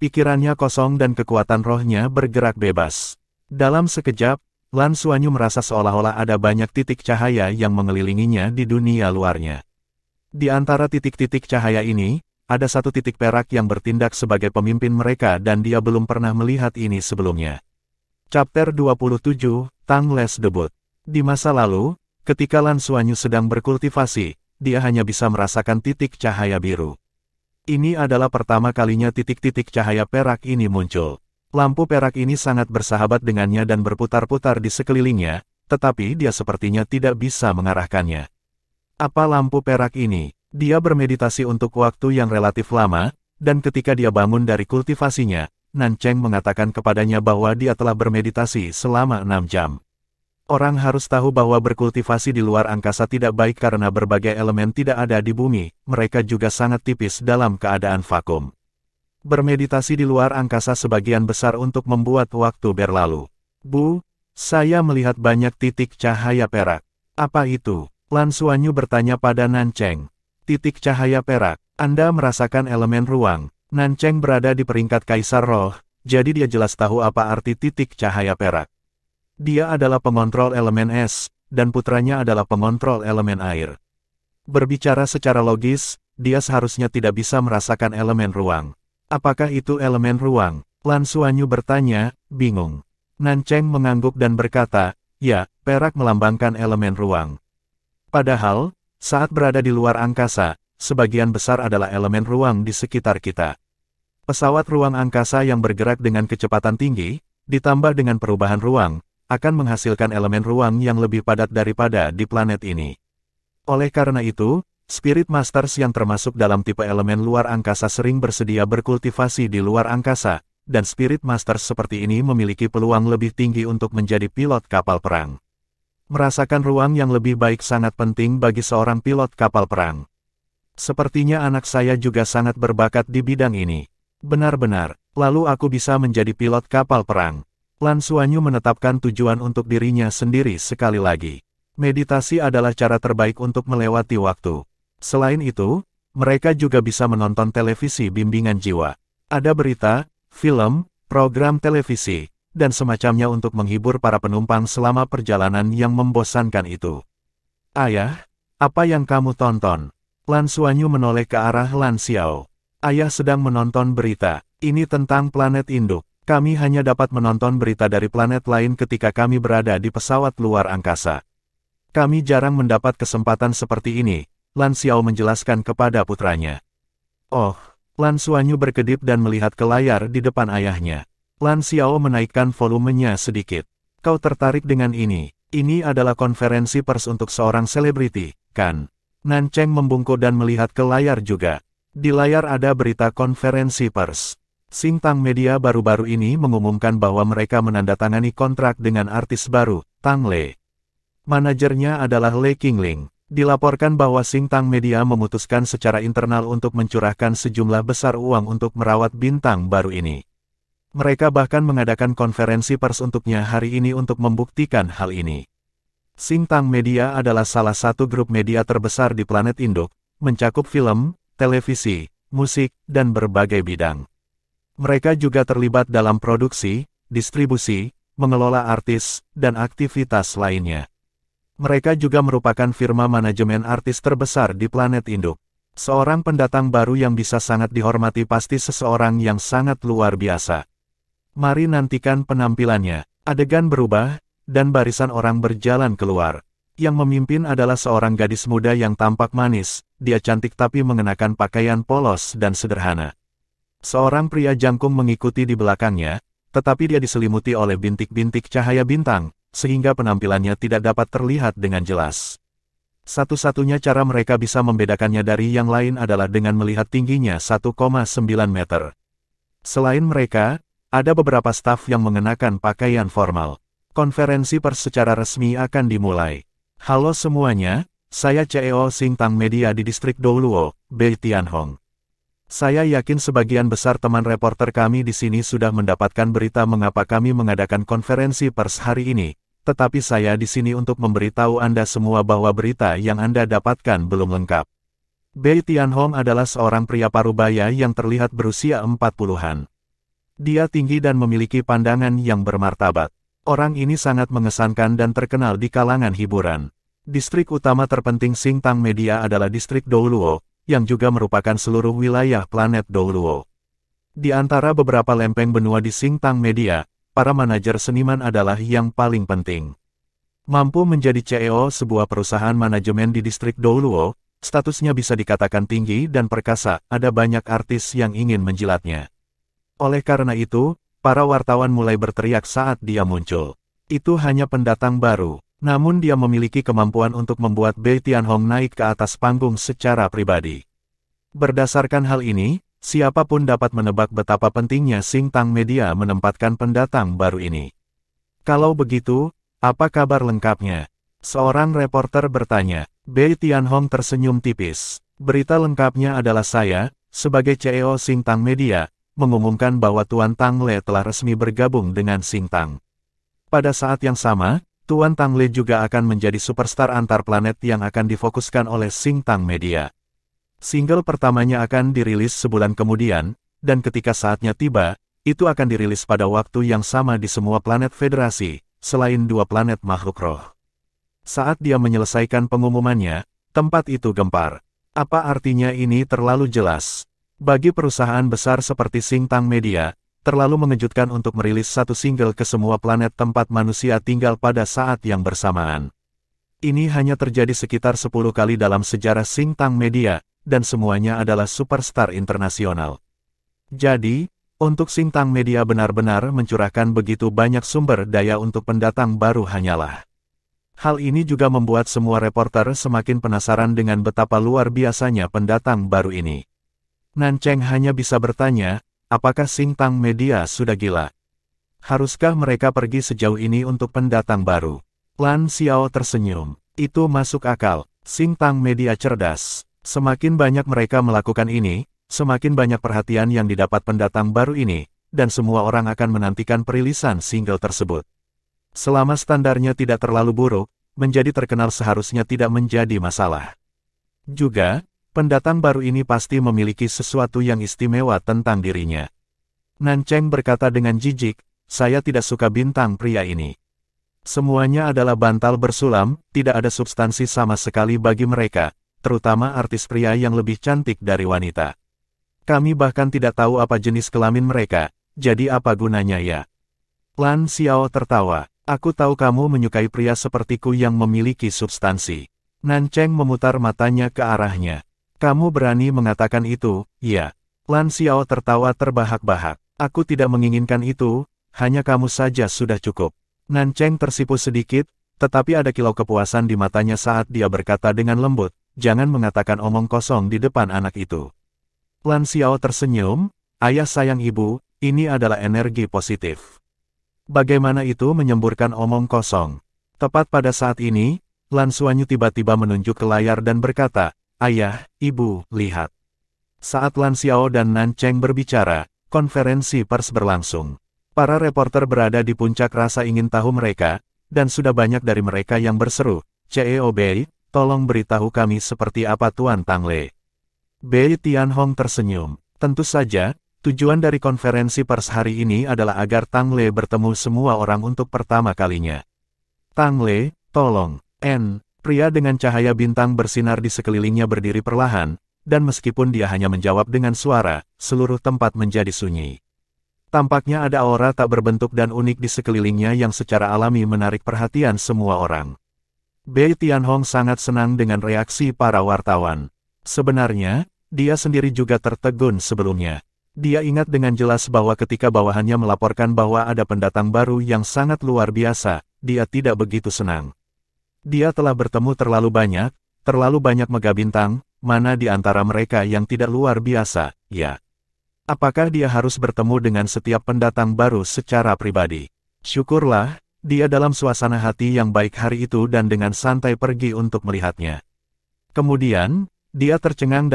Pikirannya kosong dan kekuatan rohnya bergerak bebas. Dalam sekejap, Lan Xuanyu merasa seolah-olah ada banyak titik cahaya yang mengelilinginya di dunia luarnya. Di antara titik-titik cahaya ini, ada satu titik perak yang bertindak sebagai pemimpin mereka dan dia belum pernah melihat ini sebelumnya. Chapter 27, Tang Les Debut. Di masa lalu, ketika Lan Xuanyu sedang berkultivasi, dia hanya bisa merasakan titik cahaya biru. Ini adalah pertama kalinya titik-titik cahaya perak ini muncul. Lampu perak ini sangat bersahabat dengannya dan berputar-putar di sekelilingnya, tetapi dia sepertinya tidak bisa mengarahkannya. Apa lampu perak ini? Dia bermeditasi untuk waktu yang relatif lama, dan ketika dia bangun dari kultivasinya, Nancheng mengatakan kepadanya bahwa dia telah bermeditasi selama 6 jam. Orang harus tahu bahwa berkultivasi di luar angkasa tidak baik karena berbagai elemen tidak ada di bumi, mereka juga sangat tipis dalam keadaan vakum. Bermeditasi di luar angkasa sebagian besar untuk membuat waktu berlalu. Bu, saya melihat banyak titik cahaya perak. Apa itu? Lan Xuanyu bertanya pada Nancheng. Titik cahaya perak, Anda merasakan elemen ruang. Nancheng berada di peringkat Kaisar Roh, jadi dia jelas tahu apa arti titik cahaya perak. Dia adalah pengontrol elemen es, dan putranya adalah pengontrol elemen air. Berbicara secara logis, dia seharusnya tidak bisa merasakan elemen ruang. Apakah itu elemen ruang? Lan Xuanyu bertanya, bingung. Nancheng mengangguk dan berkata, ya, perak melambangkan elemen ruang. Padahal, saat berada di luar angkasa, sebagian besar adalah elemen ruang di sekitar kita. Pesawat ruang angkasa yang bergerak dengan kecepatan tinggi, ditambah dengan perubahan ruang, akan menghasilkan elemen ruang yang lebih padat daripada di planet ini. Oleh karena itu, Spirit Masters yang termasuk dalam tipe elemen luar angkasa sering bersedia berkultivasi di luar angkasa, dan Spirit Masters seperti ini memiliki peluang lebih tinggi untuk menjadi pilot kapal perang. Merasakan ruang yang lebih baik sangat penting bagi seorang pilot kapal perang. Sepertinya anak saya juga sangat berbakat di bidang ini. Benar-benar, lalu aku bisa menjadi pilot kapal perang. Lan Xuanyu menetapkan tujuan untuk dirinya sendiri sekali lagi. Meditasi adalah cara terbaik untuk melewati waktu. Selain itu, mereka juga bisa menonton televisi bimbingan jiwa. Ada berita, film, program televisi, dan semacamnya untuk menghibur para penumpang selama perjalanan yang membosankan itu. Ayah, apa yang kamu tonton? Lan Xuanyu menoleh ke arah Lan Xiao. Ayah sedang menonton berita. Ini tentang planet induk. Kami hanya dapat menonton berita dari planet lain ketika kami berada di pesawat luar angkasa. Kami jarang mendapat kesempatan seperti ini, Lan Xiao menjelaskan kepada putranya. Oh, Lan Xuanyu berkedip dan melihat ke layar di depan ayahnya. Lan Xiao menaikkan volumenya sedikit. Kau tertarik dengan ini? Ini adalah konferensi pers untuk seorang selebriti, kan? Nancheng membungkuk dan melihat ke layar juga. Di layar ada berita konferensi pers. Xingtang Media baru-baru ini mengumumkan bahwa mereka menandatangani kontrak dengan artis baru, Tang Lei. Manajernya adalah Lei Qingling. Dilaporkan bahwa Xingtang Media memutuskan secara internal untuk mencurahkan sejumlah besar uang untuk merawat bintang baru ini. Mereka bahkan mengadakan konferensi pers untuknya hari ini untuk membuktikan hal ini. Xingtang Media adalah salah satu grup media terbesar di planet induk, mencakup film, televisi, musik, dan berbagai bidang. Mereka juga terlibat dalam produksi, distribusi, mengelola artis, dan aktivitas lainnya. Mereka juga merupakan firma manajemen artis terbesar di planet induk. Seorang pendatang baru yang bisa sangat dihormati pasti seseorang yang sangat luar biasa. Mari nantikan penampilannya. Adegan berubah, dan barisan orang berjalan keluar. Yang memimpin adalah seorang gadis muda yang tampak manis, dia cantik tapi mengenakan pakaian polos dan sederhana. Seorang pria jangkung mengikuti di belakangnya, tetapi dia diselimuti oleh bintik-bintik cahaya bintang, sehingga penampilannya tidak dapat terlihat dengan jelas. Satu-satunya cara mereka bisa membedakannya dari yang lain adalah dengan melihat tingginya 1,9 meter. Selain mereka, ada beberapa staf yang mengenakan pakaian formal. Konferensi pers secara resmi akan dimulai. Halo semuanya, saya CEO Xingtang Media di distrik Douluo, Bei Tianhong. Saya yakin sebagian besar teman reporter kami di sini sudah mendapatkan berita mengapa kami mengadakan konferensi pers hari ini, tetapi saya di sini untuk memberitahu Anda semua bahwa berita yang Anda dapatkan belum lengkap. Bei Tianhong adalah seorang pria parubaya yang terlihat berusia 40-an. Dia tinggi dan memiliki pandangan yang bermartabat. Orang ini sangat mengesankan dan terkenal di kalangan hiburan. Distrik utama terpenting Xingtang Media adalah distrik Douluo, yang juga merupakan seluruh wilayah planet Douluo. Di antara beberapa lempeng benua di Xingtang Media, para manajer seniman adalah yang paling penting. Mampu menjadi CEO sebuah perusahaan manajemen di distrik Douluo, statusnya bisa dikatakan tinggi dan perkasa, ada banyak artis yang ingin menjilatnya. Oleh karena itu, para wartawan mulai berteriak saat dia muncul. Itu hanya pendatang baru. Namun dia memiliki kemampuan untuk membuat Bei Tianhong naik ke atas panggung secara pribadi. Berdasarkan hal ini, siapapun dapat menebak betapa pentingnya Xingtang Media menempatkan pendatang baru ini. Kalau begitu, apa kabar lengkapnya? Seorang reporter bertanya. Bei Tianhong tersenyum tipis. Berita lengkapnya adalah saya, sebagai CEO Xingtang Media, mengumumkan bahwa Tuan Tang Le telah resmi bergabung dengan Xingtang. Pada saat yang sama, Tuan Tang Le juga akan menjadi superstar antar planet yang akan difokuskan oleh Xingtang Media. Single pertamanya akan dirilis sebulan kemudian, dan ketika saatnya tiba, itu akan dirilis pada waktu yang sama di semua planet Federasi, selain 2 planet makhluk roh. Saat dia menyelesaikan pengumumannya, tempat itu gempar. Apa artinya ini terlalu jelas? Bagi perusahaan besar seperti Xingtang Media, terlalu mengejutkan untuk merilis satu single ke semua planet tempat manusia tinggal pada saat yang bersamaan. Ini hanya terjadi sekitar 10 kali dalam sejarah Xingtang Media, dan semuanya adalah superstar internasional. Jadi, untuk Xingtang Media benar-benar mencurahkan begitu banyak sumber daya untuk pendatang baru hanyalah. Hal ini juga membuat semua reporter semakin penasaran dengan betapa luar biasanya pendatang baru ini. Nan Cheng hanya bisa bertanya, apakah Xingtang Media sudah gila? Haruskah mereka pergi sejauh ini untuk pendatang baru? Lan Xiao tersenyum. Itu masuk akal. Xingtang Media cerdas. Semakin banyak mereka melakukan ini, semakin banyak perhatian yang didapat pendatang baru ini, dan semua orang akan menantikan perilisan single tersebut. Selama standarnya tidak terlalu buruk, menjadi terkenal seharusnya tidak menjadi masalah. Juga, pendatang baru ini pasti memiliki sesuatu yang istimewa tentang dirinya. Nan Cheng berkata dengan jijik, saya tidak suka bintang pria ini. Semuanya adalah bantal bersulam, tidak ada substansi sama sekali bagi mereka, terutama artis pria yang lebih cantik dari wanita. Kami bahkan tidak tahu apa jenis kelamin mereka, jadi apa gunanya ya? Lan Xiao tertawa, aku tahu kamu menyukai pria sepertiku yang memiliki substansi. Nan Cheng memutar matanya ke arahnya. Kamu berani mengatakan itu, ya? Lan Xiao tertawa terbahak-bahak. Aku tidak menginginkan itu, hanya kamu saja sudah cukup. Nan Cheng tersipu sedikit, tetapi ada kilau kepuasan di matanya saat dia berkata dengan lembut, jangan mengatakan omong kosong di depan anak itu. Lan Xiao tersenyum, ayah sayang ibu, ini adalah energi positif. Bagaimana itu menyemburkan omong kosong? Tepat pada saat ini, Lan Xuanyu tiba-tiba menunjuk ke layar dan berkata, ayah, ibu, lihat. Saat Lan Xiao dan Nan Cheng berbicara, konferensi pers berlangsung. Para reporter berada di puncak rasa ingin tahu mereka, dan sudah banyak dari mereka yang berseru, CEO Bei, tolong beritahu kami seperti apa Tuan Tang Le. Bei Tianhong tersenyum. Tentu saja, tujuan dari konferensi pers hari ini adalah agar Tang Le bertemu semua orang untuk pertama kalinya. Tang Le, tolong. Pria dengan cahaya bintang bersinar di sekelilingnya berdiri perlahan, dan meskipun dia hanya menjawab dengan suara, seluruh tempat menjadi sunyi. Tampaknya ada aura tak berbentuk dan unik di sekelilingnya yang secara alami menarik perhatian semua orang. Bei Tianhong sangat senang dengan reaksi para wartawan. Sebenarnya, dia sendiri juga tertegun sebelumnya. Dia ingat dengan jelas bahwa ketika bawahannya melaporkan bahwa ada pendatang baru yang sangat luar biasa, dia tidak begitu senang. Dia telah bertemu terlalu banyak mega bintang, mana di antara mereka yang tidak luar biasa, ya? Apakah dia harus bertemu dengan setiap pendatang baru secara pribadi? Syukurlah, dia dalam suasana hati yang baik hari itu dan dengan santai pergi untuk melihatnya. Kemudian, dia tercengang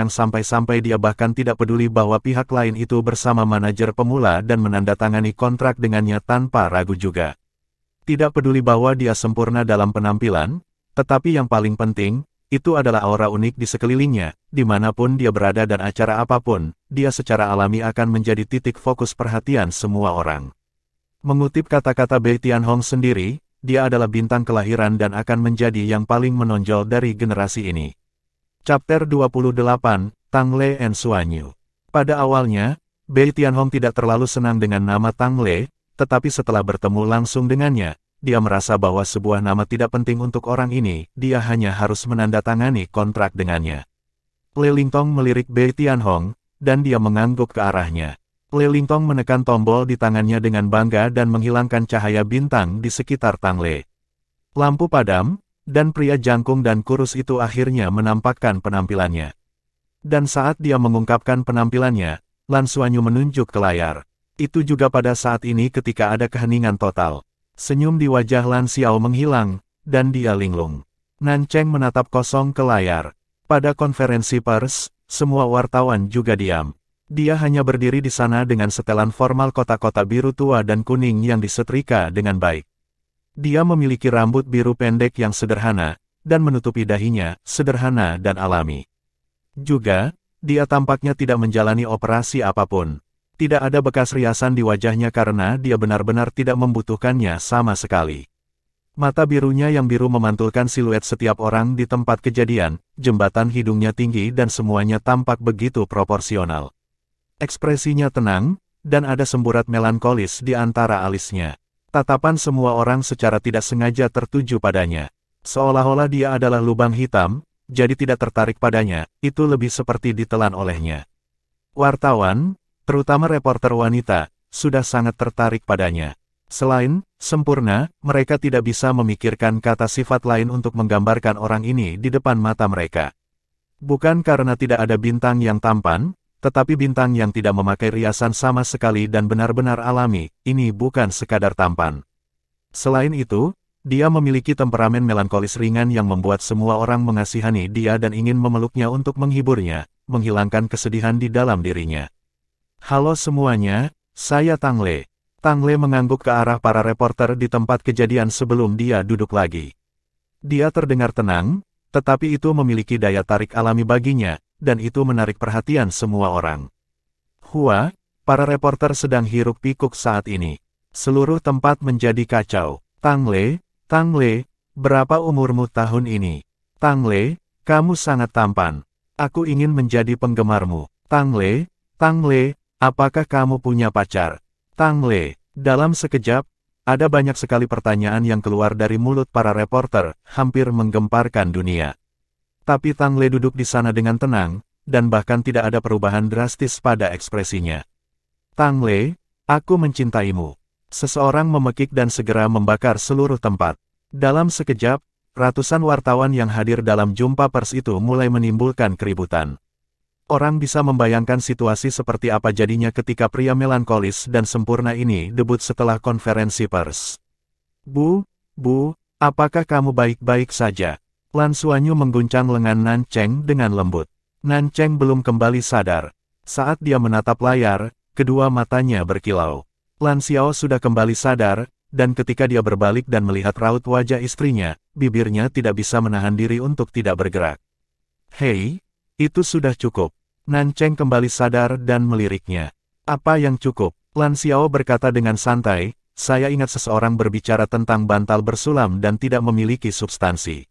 sampai-sampai dia bahkan tidak peduli bahwa pihak lain itu bersama manajer pemula dan menandatangani kontrak dengannya tanpa ragu juga. Tidak peduli bahwa dia sempurna dalam penampilan, tetapi yang paling penting, itu adalah aura unik di sekelilingnya, dimanapun dia berada dan acara apapun, dia secara alami akan menjadi titik fokus perhatian semua orang. Mengutip kata-kata Bei Tianhong sendiri, dia adalah bintang kelahiran dan akan menjadi yang paling menonjol dari generasi ini. Chapter 28, Tang Le and Xuanyu. Pada awalnya, Bei Tianhong tidak terlalu senang dengan nama Tang Le, tetapi setelah bertemu langsung dengannya, dia merasa bahwa sebuah nama tidak penting untuk orang ini, dia hanya harus menandatangani kontrak dengannya. Le Lingtong melirik Bei Tianhong, dan dia mengangguk ke arahnya. Le Lingtong menekan tombol di tangannya dengan bangga dan menghilangkan cahaya bintang di sekitar Tang Le. Lampu padam, dan pria jangkung dan kurus itu akhirnya menampakkan penampilannya. Dan saat dia mengungkapkan penampilannya, Lan Xuanyu menunjuk ke layar. Itu juga pada saat ini ketika ada keheningan total. Senyum di wajah Lan Xiao menghilang, dan dia linglung. Nan Cheng menatap kosong ke layar. Pada konferensi pers, semua wartawan juga diam. Dia hanya berdiri di sana dengan setelan formal kotak-kotak biru tua dan kuning yang disetrika dengan baik. Dia memiliki rambut biru pendek yang sederhana, dan menutupi dahinya, sederhana dan alami. Juga, dia tampaknya tidak menjalani operasi apapun. Tidak ada bekas riasan di wajahnya karena dia benar-benar tidak membutuhkannya sama sekali. Mata birunya yang biru memantulkan siluet setiap orang di tempat kejadian, jembatan hidungnya tinggi dan semuanya tampak begitu proporsional. Ekspresinya tenang, dan ada semburat melankolis di antara alisnya. Tatapan semua orang secara tidak sengaja tertuju padanya. Seolah-olah dia adalah lubang hitam, jadi tidak tertarik padanya, itu lebih seperti ditelan olehnya. Wartawan, terutama reporter wanita, sudah sangat tertarik padanya. Selain sempurna, mereka tidak bisa memikirkan kata sifat lain untuk menggambarkan orang ini di depan mata mereka. Bukan karena tidak ada bintang yang tampan, tetapi bintang yang tidak memakai riasan sama sekali dan benar-benar alami, ini bukan sekadar tampan. Selain itu, dia memiliki temperamen melankolis ringan yang membuat semua orang mengasihani dia dan ingin memeluknya untuk menghiburnya, menghilangkan kesedihan di dalam dirinya. Halo semuanya, saya Tang Le. Tang Le mengangguk ke arah para reporter di tempat kejadian sebelum dia duduk lagi. Dia terdengar tenang, tetapi itu memiliki daya tarik alami baginya, dan itu menarik perhatian semua orang. Hua, para reporter sedang hiruk-pikuk saat ini. Seluruh tempat menjadi kacau. Tang Le, berapa umurmu tahun ini? Tang Le, kamu sangat tampan. Aku ingin menjadi penggemarmu. Tang Le, apakah kamu punya pacar? Tang Le, dalam sekejap, ada banyak sekali pertanyaan yang keluar dari mulut para reporter, hampir menggemparkan dunia. Tapi Tang Le duduk di sana dengan tenang, dan bahkan tidak ada perubahan drastis pada ekspresinya. Tang Le, aku mencintaimu. Seseorang memekik dan segera membakar seluruh tempat. Dalam sekejap, ratusan wartawan yang hadir dalam jumpa pers itu mulai menimbulkan keributan. Orang bisa membayangkan situasi seperti apa jadinya ketika pria melankolis dan sempurna ini debut setelah konferensi pers. Bu, apakah kamu baik-baik saja? Lan Xuanyu mengguncang lengan Nan Cheng dengan lembut. Nan Cheng belum kembali sadar. Saat dia menatap layar, kedua matanya berkilau. Lan Xiao sudah kembali sadar, dan ketika dia berbalik dan melihat raut wajah istrinya, bibirnya tidak bisa menahan diri untuk tidak bergerak. Hei, itu sudah cukup. Nan Cheng kembali sadar dan meliriknya. Apa yang cukup? Lan Xiao berkata dengan santai, saya ingat seseorang berbicara tentang bantal bersulam dan tidak memiliki substansi.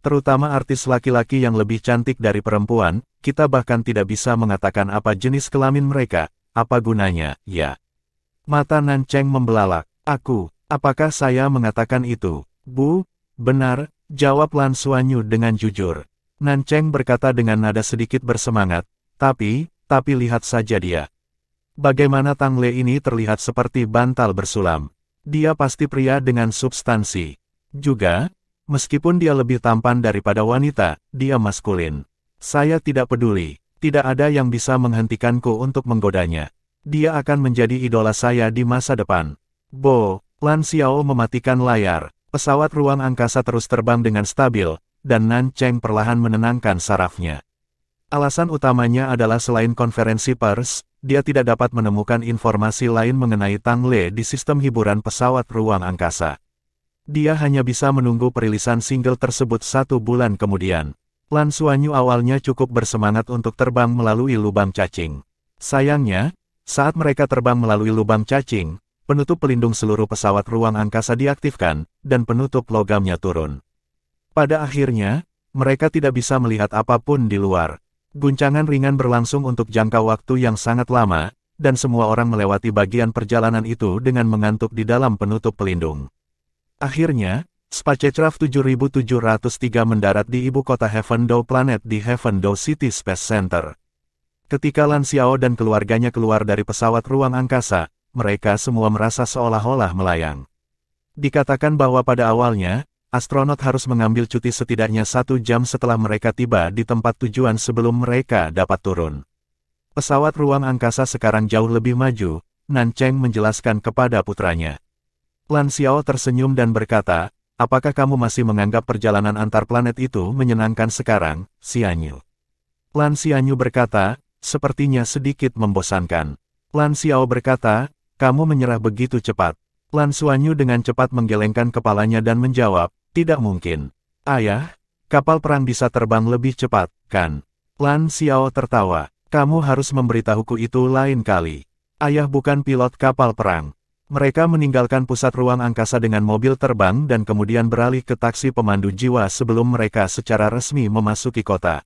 Terutama artis laki-laki yang lebih cantik dari perempuan, kita bahkan tidak bisa mengatakan apa jenis kelamin mereka, apa gunanya, ya. Mata Nan Cheng membelalak. Apakah saya mengatakan itu? Bu, benar, jawab Lan Xuanyu dengan jujur. Nan Cheng berkata dengan nada sedikit bersemangat, tapi lihat saja dia. Bagaimana Tang Le ini terlihat seperti bantal bersulam. Dia pasti pria dengan substansi. Juga, meskipun dia lebih tampan daripada wanita, dia maskulin. Saya tidak peduli, tidak ada yang bisa menghentikanku untuk menggodanya. Dia akan menjadi idola saya di masa depan. Lan Xiao mematikan layar. Pesawat ruang angkasa terus terbang dengan stabil, dan Nan Cheng perlahan menenangkan sarafnya. Alasan utamanya adalah selain konferensi pers, dia tidak dapat menemukan informasi lain mengenai Tang Le di sistem hiburan pesawat ruang angkasa. Dia hanya bisa menunggu perilisan single tersebut 1 bulan kemudian. Lan Xuanyu awalnya cukup bersemangat untuk terbang melalui lubang cacing. Sayangnya, saat mereka terbang melalui lubang cacing, penutup pelindung seluruh pesawat ruang angkasa diaktifkan, dan penutup logamnya turun. Pada akhirnya, mereka tidak bisa melihat apapun di luar. Guncangan ringan berlangsung untuk jangka waktu yang sangat lama, dan semua orang melewati bagian perjalanan itu dengan mengantuk di dalam penutup pelindung. Akhirnya, Spacecraft 7703 mendarat di ibu kota Heavendow Planet di Heavendow City Space Center. Ketika Lan Xiao dan keluarganya keluar dari pesawat ruang angkasa, mereka semua merasa seolah-olah melayang. Dikatakan bahwa pada awalnya, astronot harus mengambil cuti setidaknya 1 jam setelah mereka tiba di tempat tujuan sebelum mereka dapat turun. Pesawat ruang angkasa sekarang jauh lebih maju, Nan Cheng menjelaskan kepada putranya. Lan Xiao tersenyum dan berkata, apakah kamu masih menganggap perjalanan antar planet itu menyenangkan sekarang, Xianyu? Lan Xianyu berkata, sepertinya sedikit membosankan. Lan Xiao berkata, kamu menyerah begitu cepat. Lan Xuanyu dengan cepat menggelengkan kepalanya dan menjawab, tidak mungkin. Ayah, kapal perang bisa terbang lebih cepat, kan? Lan Xiao tertawa, kamu harus memberitahuku itu lain kali. Ayah bukan pilot kapal perang. Mereka meninggalkan pusat ruang angkasa dengan mobil terbang dan kemudian beralih ke taksi pemandu jiwa sebelum mereka secara resmi memasuki kota.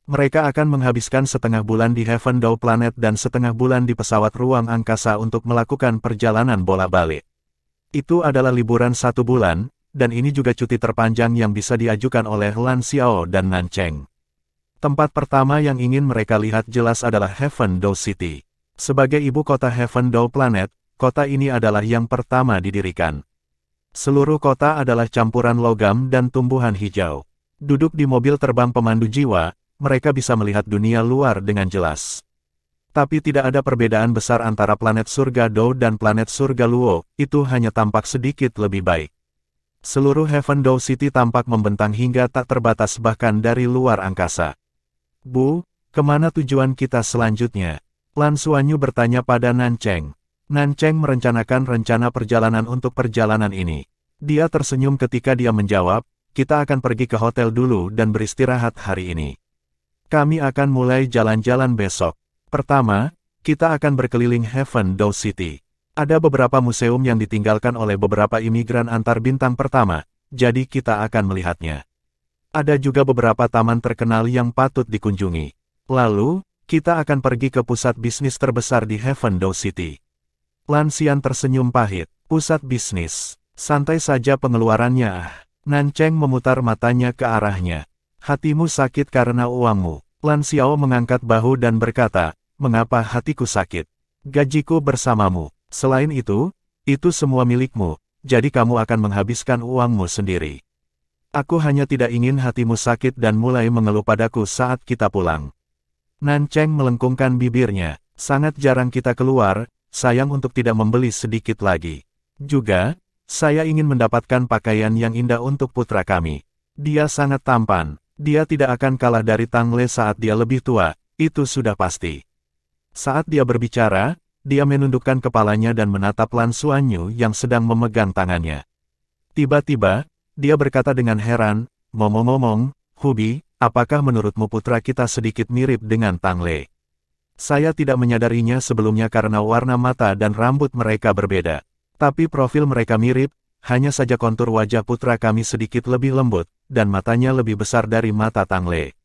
Mereka akan menghabiskan setengah bulan di Heaven Dow Planet dan setengah bulan di pesawat ruang angkasa untuk melakukan perjalanan bolak-balik. Itu adalah liburan 1 bulan, dan ini juga cuti terpanjang yang bisa diajukan oleh Lan Xiao dan Nan Cheng. Tempat pertama yang ingin mereka lihat jelas adalah Heaven Dow City. Sebagai ibu kota Heaven Dow Planet, kota ini adalah yang pertama didirikan. Seluruh kota adalah campuran logam dan tumbuhan hijau. Duduk di mobil terbang pemandu jiwa, mereka bisa melihat dunia luar dengan jelas. Tapi tidak ada perbedaan besar antara planet surga Dow dan planet surga Luo, itu hanya tampak sedikit lebih baik. Seluruh Heaven Dow City tampak membentang hingga tak terbatas bahkan dari luar angkasa. Bu, kemana tujuan kita selanjutnya? Lan Xuanyu bertanya pada Nan Cheng. Nan Cheng merencanakan rencana perjalanan untuk perjalanan ini. Dia tersenyum ketika dia menjawab, kita akan pergi ke hotel dulu dan beristirahat hari ini. Kami akan mulai jalan-jalan besok. Pertama, kita akan berkeliling Heaven Dow City. Ada beberapa museum yang ditinggalkan oleh beberapa imigran antar bintang pertama, jadi kita akan melihatnya. Ada juga beberapa taman terkenal yang patut dikunjungi. Lalu, kita akan pergi ke pusat bisnis terbesar di Heaven Dow City. Lan Xian tersenyum pahit. Pusat bisnis. Santai saja pengeluarannya. Nan Cheng memutar matanya ke arahnya. Hatimu sakit karena uangmu. Lan Xiao mengangkat bahu dan berkata, mengapa hatiku sakit? Gajiku bersamamu. Selain itu semua milikmu, jadi kamu akan menghabiskan uangmu sendiri. Aku hanya tidak ingin hatimu sakit dan mulai mengeluh padaku saat kita pulang. Nan Cheng melengkungkan bibirnya. Sangat jarang kita keluar, sayang untuk tidak membeli sedikit lagi. Juga, saya ingin mendapatkan pakaian yang indah untuk putra kami. Dia sangat tampan. Dia tidak akan kalah dari Tang Le saat dia lebih tua, itu sudah pasti. Saat dia berbicara, dia menundukkan kepalanya dan menatap Lan Xuanyu yang sedang memegang tangannya. Tiba-tiba, dia berkata dengan heran, ngomong-ngomong, Hubi, apakah menurutmu putra kita sedikit mirip dengan Tang Le? Saya tidak menyadarinya sebelumnya karena warna mata dan rambut mereka berbeda. Tapi profil mereka mirip, hanya saja kontur wajah putra kami sedikit lebih lembut, dan matanya lebih besar dari mata Tang Le.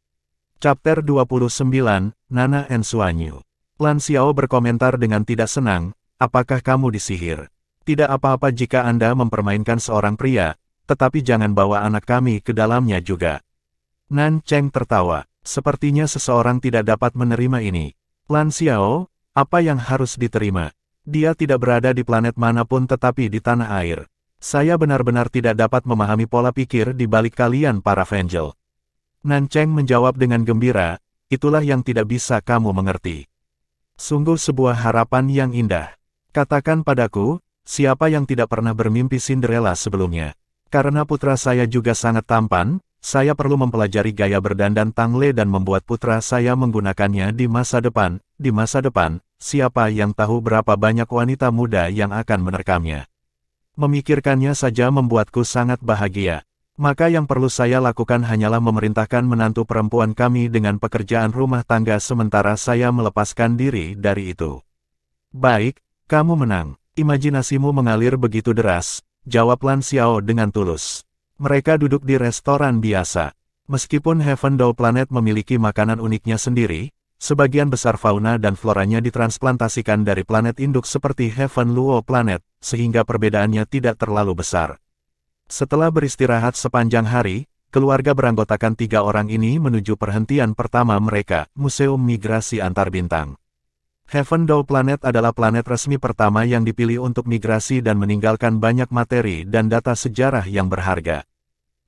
Chapter 29, Nana and Xuanyu. Lan Xiao berkomentar dengan tidak senang, apakah kamu disihir? Tidak apa-apa jika Anda mempermainkan seorang pria, tetapi jangan bawa anak kami ke dalamnya juga. Nan Cheng tertawa, sepertinya seseorang tidak dapat menerima ini. Lan Xiao, apa yang harus diterima? Dia tidak berada di planet manapun tetapi di tanah air. Saya benar-benar tidak dapat memahami pola pikir di balik kalian para Vengel. Nan Cheng menjawab dengan gembira, itulah yang tidak bisa kamu mengerti. Sungguh sebuah harapan yang indah. Katakan padaku, siapa yang tidak pernah bermimpi Cinderella sebelumnya? Karena putra saya juga sangat tampan, saya perlu mempelajari gaya berdandan Tang Le dan membuat putra saya menggunakannya di masa depan. Di masa depan, siapa yang tahu berapa banyak wanita muda yang akan menerkamnya? Memikirkannya saja membuatku sangat bahagia. Maka yang perlu saya lakukan hanyalah memerintahkan menantu perempuan kami dengan pekerjaan rumah tangga sementara saya melepaskan diri dari itu. Baik, kamu menang. Imajinasimu mengalir begitu deras, jawab Lan Xiao dengan tulus. Mereka duduk di restoran biasa. Meskipun Heaven Dow Planet memiliki makanan uniknya sendiri, sebagian besar fauna dan floranya ditransplantasikan dari planet induk seperti Heaven Luo Planet, sehingga perbedaannya tidak terlalu besar. Setelah beristirahat sepanjang hari, keluarga beranggotakan 3 orang ini menuju perhentian pertama mereka, Museum Migrasi Antar Bintang. Heaven Dow Planet adalah planet resmi pertama yang dipilih untuk migrasi dan meninggalkan banyak materi dan data sejarah yang berharga.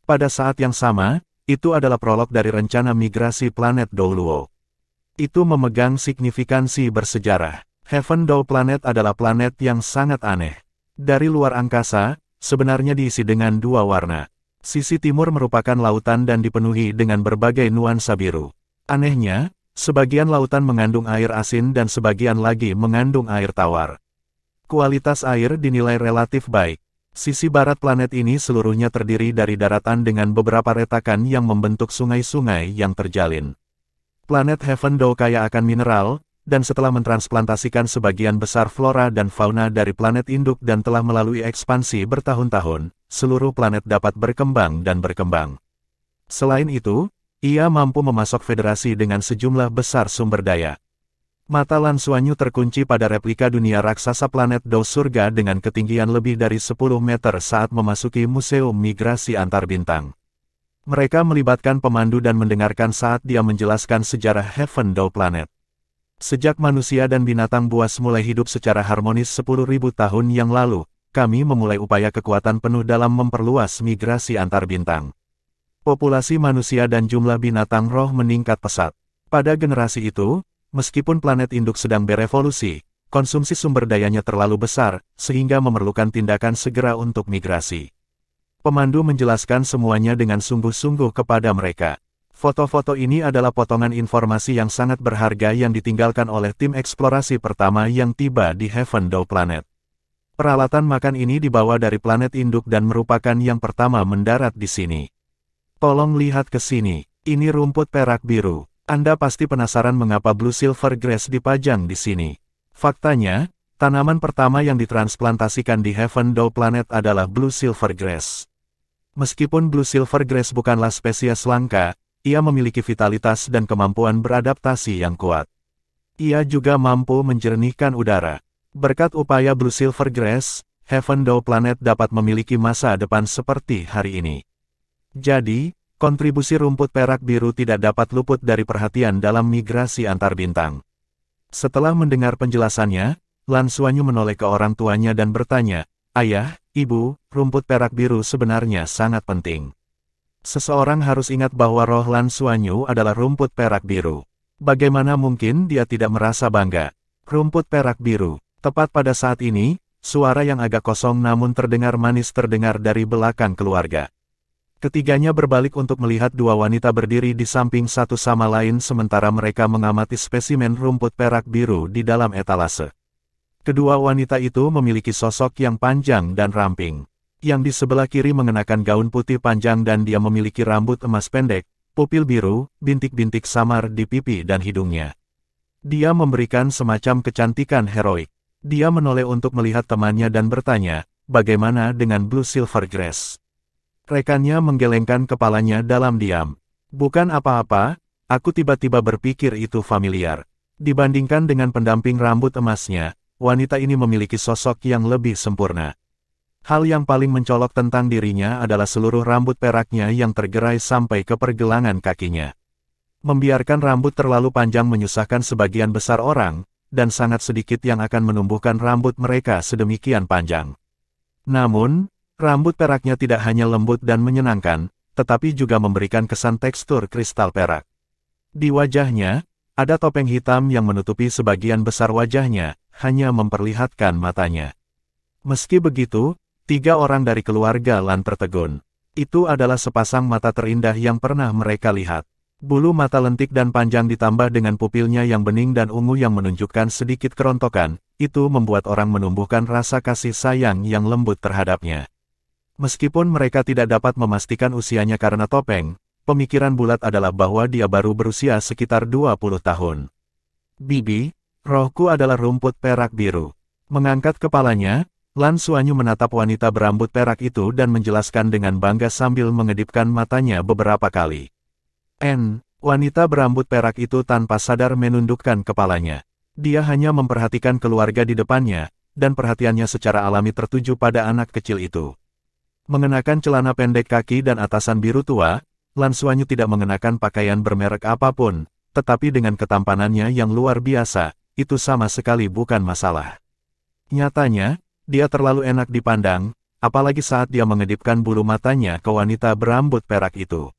Pada saat yang sama, itu adalah prolog dari rencana migrasi planet Douluo. Itu memegang signifikansi bersejarah. Heaven Dow Planet adalah planet yang sangat aneh. Dari luar angkasa, sebenarnya diisi dengan dua warna. Sisi timur merupakan lautan dan dipenuhi dengan berbagai nuansa biru. Anehnya, sebagian lautan mengandung air asin dan sebagian lagi mengandung air tawar. Kualitas air dinilai relatif baik. Sisi barat planet ini seluruhnya terdiri dari daratan dengan beberapa retakan yang membentuk sungai-sungai yang terjalin. Planet Heaven Dow kaya akan mineral, dan setelah mentransplantasikan sebagian besar flora dan fauna dari planet induk dan telah melalui ekspansi bertahun-tahun, seluruh planet dapat berkembang dan berkembang. Selain itu, ia mampu memasok federasi dengan sejumlah besar sumber daya. Mata Lan Xuanyu terkunci pada replika dunia raksasa planet Dow Surga dengan ketinggian lebih dari 10 meter saat memasuki Museum Migrasi Antar Bintang. Mereka melibatkan pemandu dan mendengarkan saat dia menjelaskan sejarah Heaven Dow Planet. Sejak manusia dan binatang buas mulai hidup secara harmonis 10.000 tahun yang lalu, kami memulai upaya kekuatan penuh dalam memperluas migrasi antar bintang. Populasi manusia dan jumlah binatang roh meningkat pesat. Pada generasi itu, meskipun planet induk sedang berevolusi, konsumsi sumber dayanya terlalu besar, sehingga memerlukan tindakan segera untuk migrasi. Pemandu menjelaskan semuanya dengan sungguh-sungguh kepada mereka. Foto-foto ini adalah potongan informasi yang sangat berharga yang ditinggalkan oleh tim eksplorasi pertama yang tiba di Heaven Dow Planet. Peralatan makan ini dibawa dari planet induk dan merupakan yang pertama mendarat di sini. Tolong lihat ke sini, ini rumput perak biru. Anda pasti penasaran mengapa Blue Silver Grass dipajang di sini. Faktanya, tanaman pertama yang ditransplantasikan di Heaven Dow Planet adalah Blue Silver Grass. Meskipun Blue Silver Grass bukanlah spesies langka, ia memiliki vitalitas dan kemampuan beradaptasi yang kuat. Ia juga mampu menjernihkan udara. Berkat upaya Blue Silver Grass, Heaven Dow Planet dapat memiliki masa depan seperti hari ini. Jadi, kontribusi rumput perak biru tidak dapat luput dari perhatian dalam migrasi antar bintang. Setelah mendengar penjelasannya, Lan Xuanyu menoleh ke orang tuanya dan bertanya, "Ayah, Ibu, rumput perak biru sebenarnya sangat penting." Seseorang harus ingat bahwa roh Lan Xuanyu adalah rumput perak biru. Bagaimana mungkin dia tidak merasa bangga? Rumput perak biru. Tepat pada saat ini, suara yang agak kosong namun terdengar manis terdengar dari belakang keluarga. Ketiganya berbalik untuk melihat dua wanita berdiri di samping satu sama lain sementara mereka mengamati spesimen rumput perak biru di dalam etalase. Kedua wanita itu memiliki sosok yang panjang dan ramping. Yang di sebelah kiri mengenakan gaun putih panjang dan dia memiliki rambut emas pendek, pupil biru, bintik-bintik samar di pipi dan hidungnya. Dia memberikan semacam kecantikan heroik. Dia menoleh untuk melihat temannya dan bertanya, "Bagaimana dengan Blue Silver Grass?" Rekannya menggelengkan kepalanya dalam diam. "Bukan apa-apa, aku tiba-tiba berpikir itu familiar." Dibandingkan dengan pendamping rambut emasnya, wanita ini memiliki sosok yang lebih sempurna. Hal yang paling mencolok tentang dirinya adalah seluruh rambut peraknya yang tergerai sampai ke pergelangan kakinya. Membiarkan rambut terlalu panjang menyusahkan sebagian besar orang, dan sangat sedikit yang akan menumbuhkan rambut mereka sedemikian panjang. Namun, rambut peraknya tidak hanya lembut dan menyenangkan, tetapi juga memberikan kesan tekstur kristal perak. Di wajahnya, ada topeng hitam yang menutupi sebagian besar wajahnya, hanya memperlihatkan matanya. Meski begitu, 3 orang dari keluarga Lan tertegun. Itu adalah sepasang mata terindah yang pernah mereka lihat. Bulu mata lentik dan panjang ditambah dengan pupilnya yang bening dan ungu yang menunjukkan sedikit kerontokan, itu membuat orang menumbuhkan rasa kasih sayang yang lembut terhadapnya. Meskipun mereka tidak dapat memastikan usianya karena topeng, pemikiran bulat adalah bahwa dia baru berusia sekitar 20 tahun. "Bibi, rohku adalah rumput perak biru." Mengangkat kepalanya, Lan Xuanyu menatap wanita berambut perak itu dan menjelaskan dengan bangga sambil mengedipkan matanya beberapa kali. Wanita berambut perak itu tanpa sadar menundukkan kepalanya. Dia hanya memperhatikan keluarga di depannya, dan perhatiannya secara alami tertuju pada anak kecil itu. Mengenakan celana pendek kaki dan atasan biru tua, Lan Xuanyu tidak mengenakan pakaian bermerek apapun, tetapi dengan ketampanannya yang luar biasa, itu sama sekali bukan masalah. Nyatanya, dia terlalu enak dipandang, apalagi saat dia mengedipkan bulu matanya ke wanita berambut perak itu.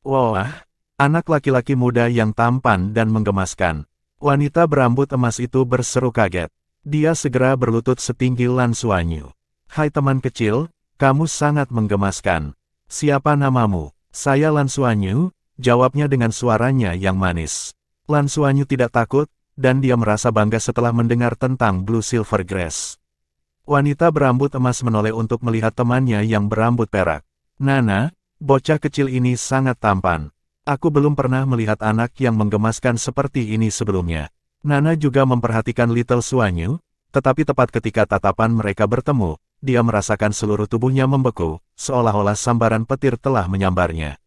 Wah, anak laki-laki muda yang tampan dan menggemaskan. Wanita berambut emas itu berseru kaget. Dia segera berlutut setinggi Lan Xuanyu. Hai teman kecil, kamu sangat menggemaskan. Siapa namamu? Saya Lan Xuanyu, jawabnya dengan suaranya yang manis. Lan Xuanyu tidak takut, dan dia merasa bangga setelah mendengar tentang Blue Silver Grass. Wanita berambut emas menoleh untuk melihat temannya yang berambut perak. Nana, bocah kecil ini sangat tampan. Aku belum pernah melihat anak yang menggemaskan seperti ini sebelumnya. Nana juga memperhatikan Little Xuanyu, tetapi tepat ketika tatapan mereka bertemu, dia merasakan seluruh tubuhnya membeku, seolah-olah sambaran petir telah menyambarnya.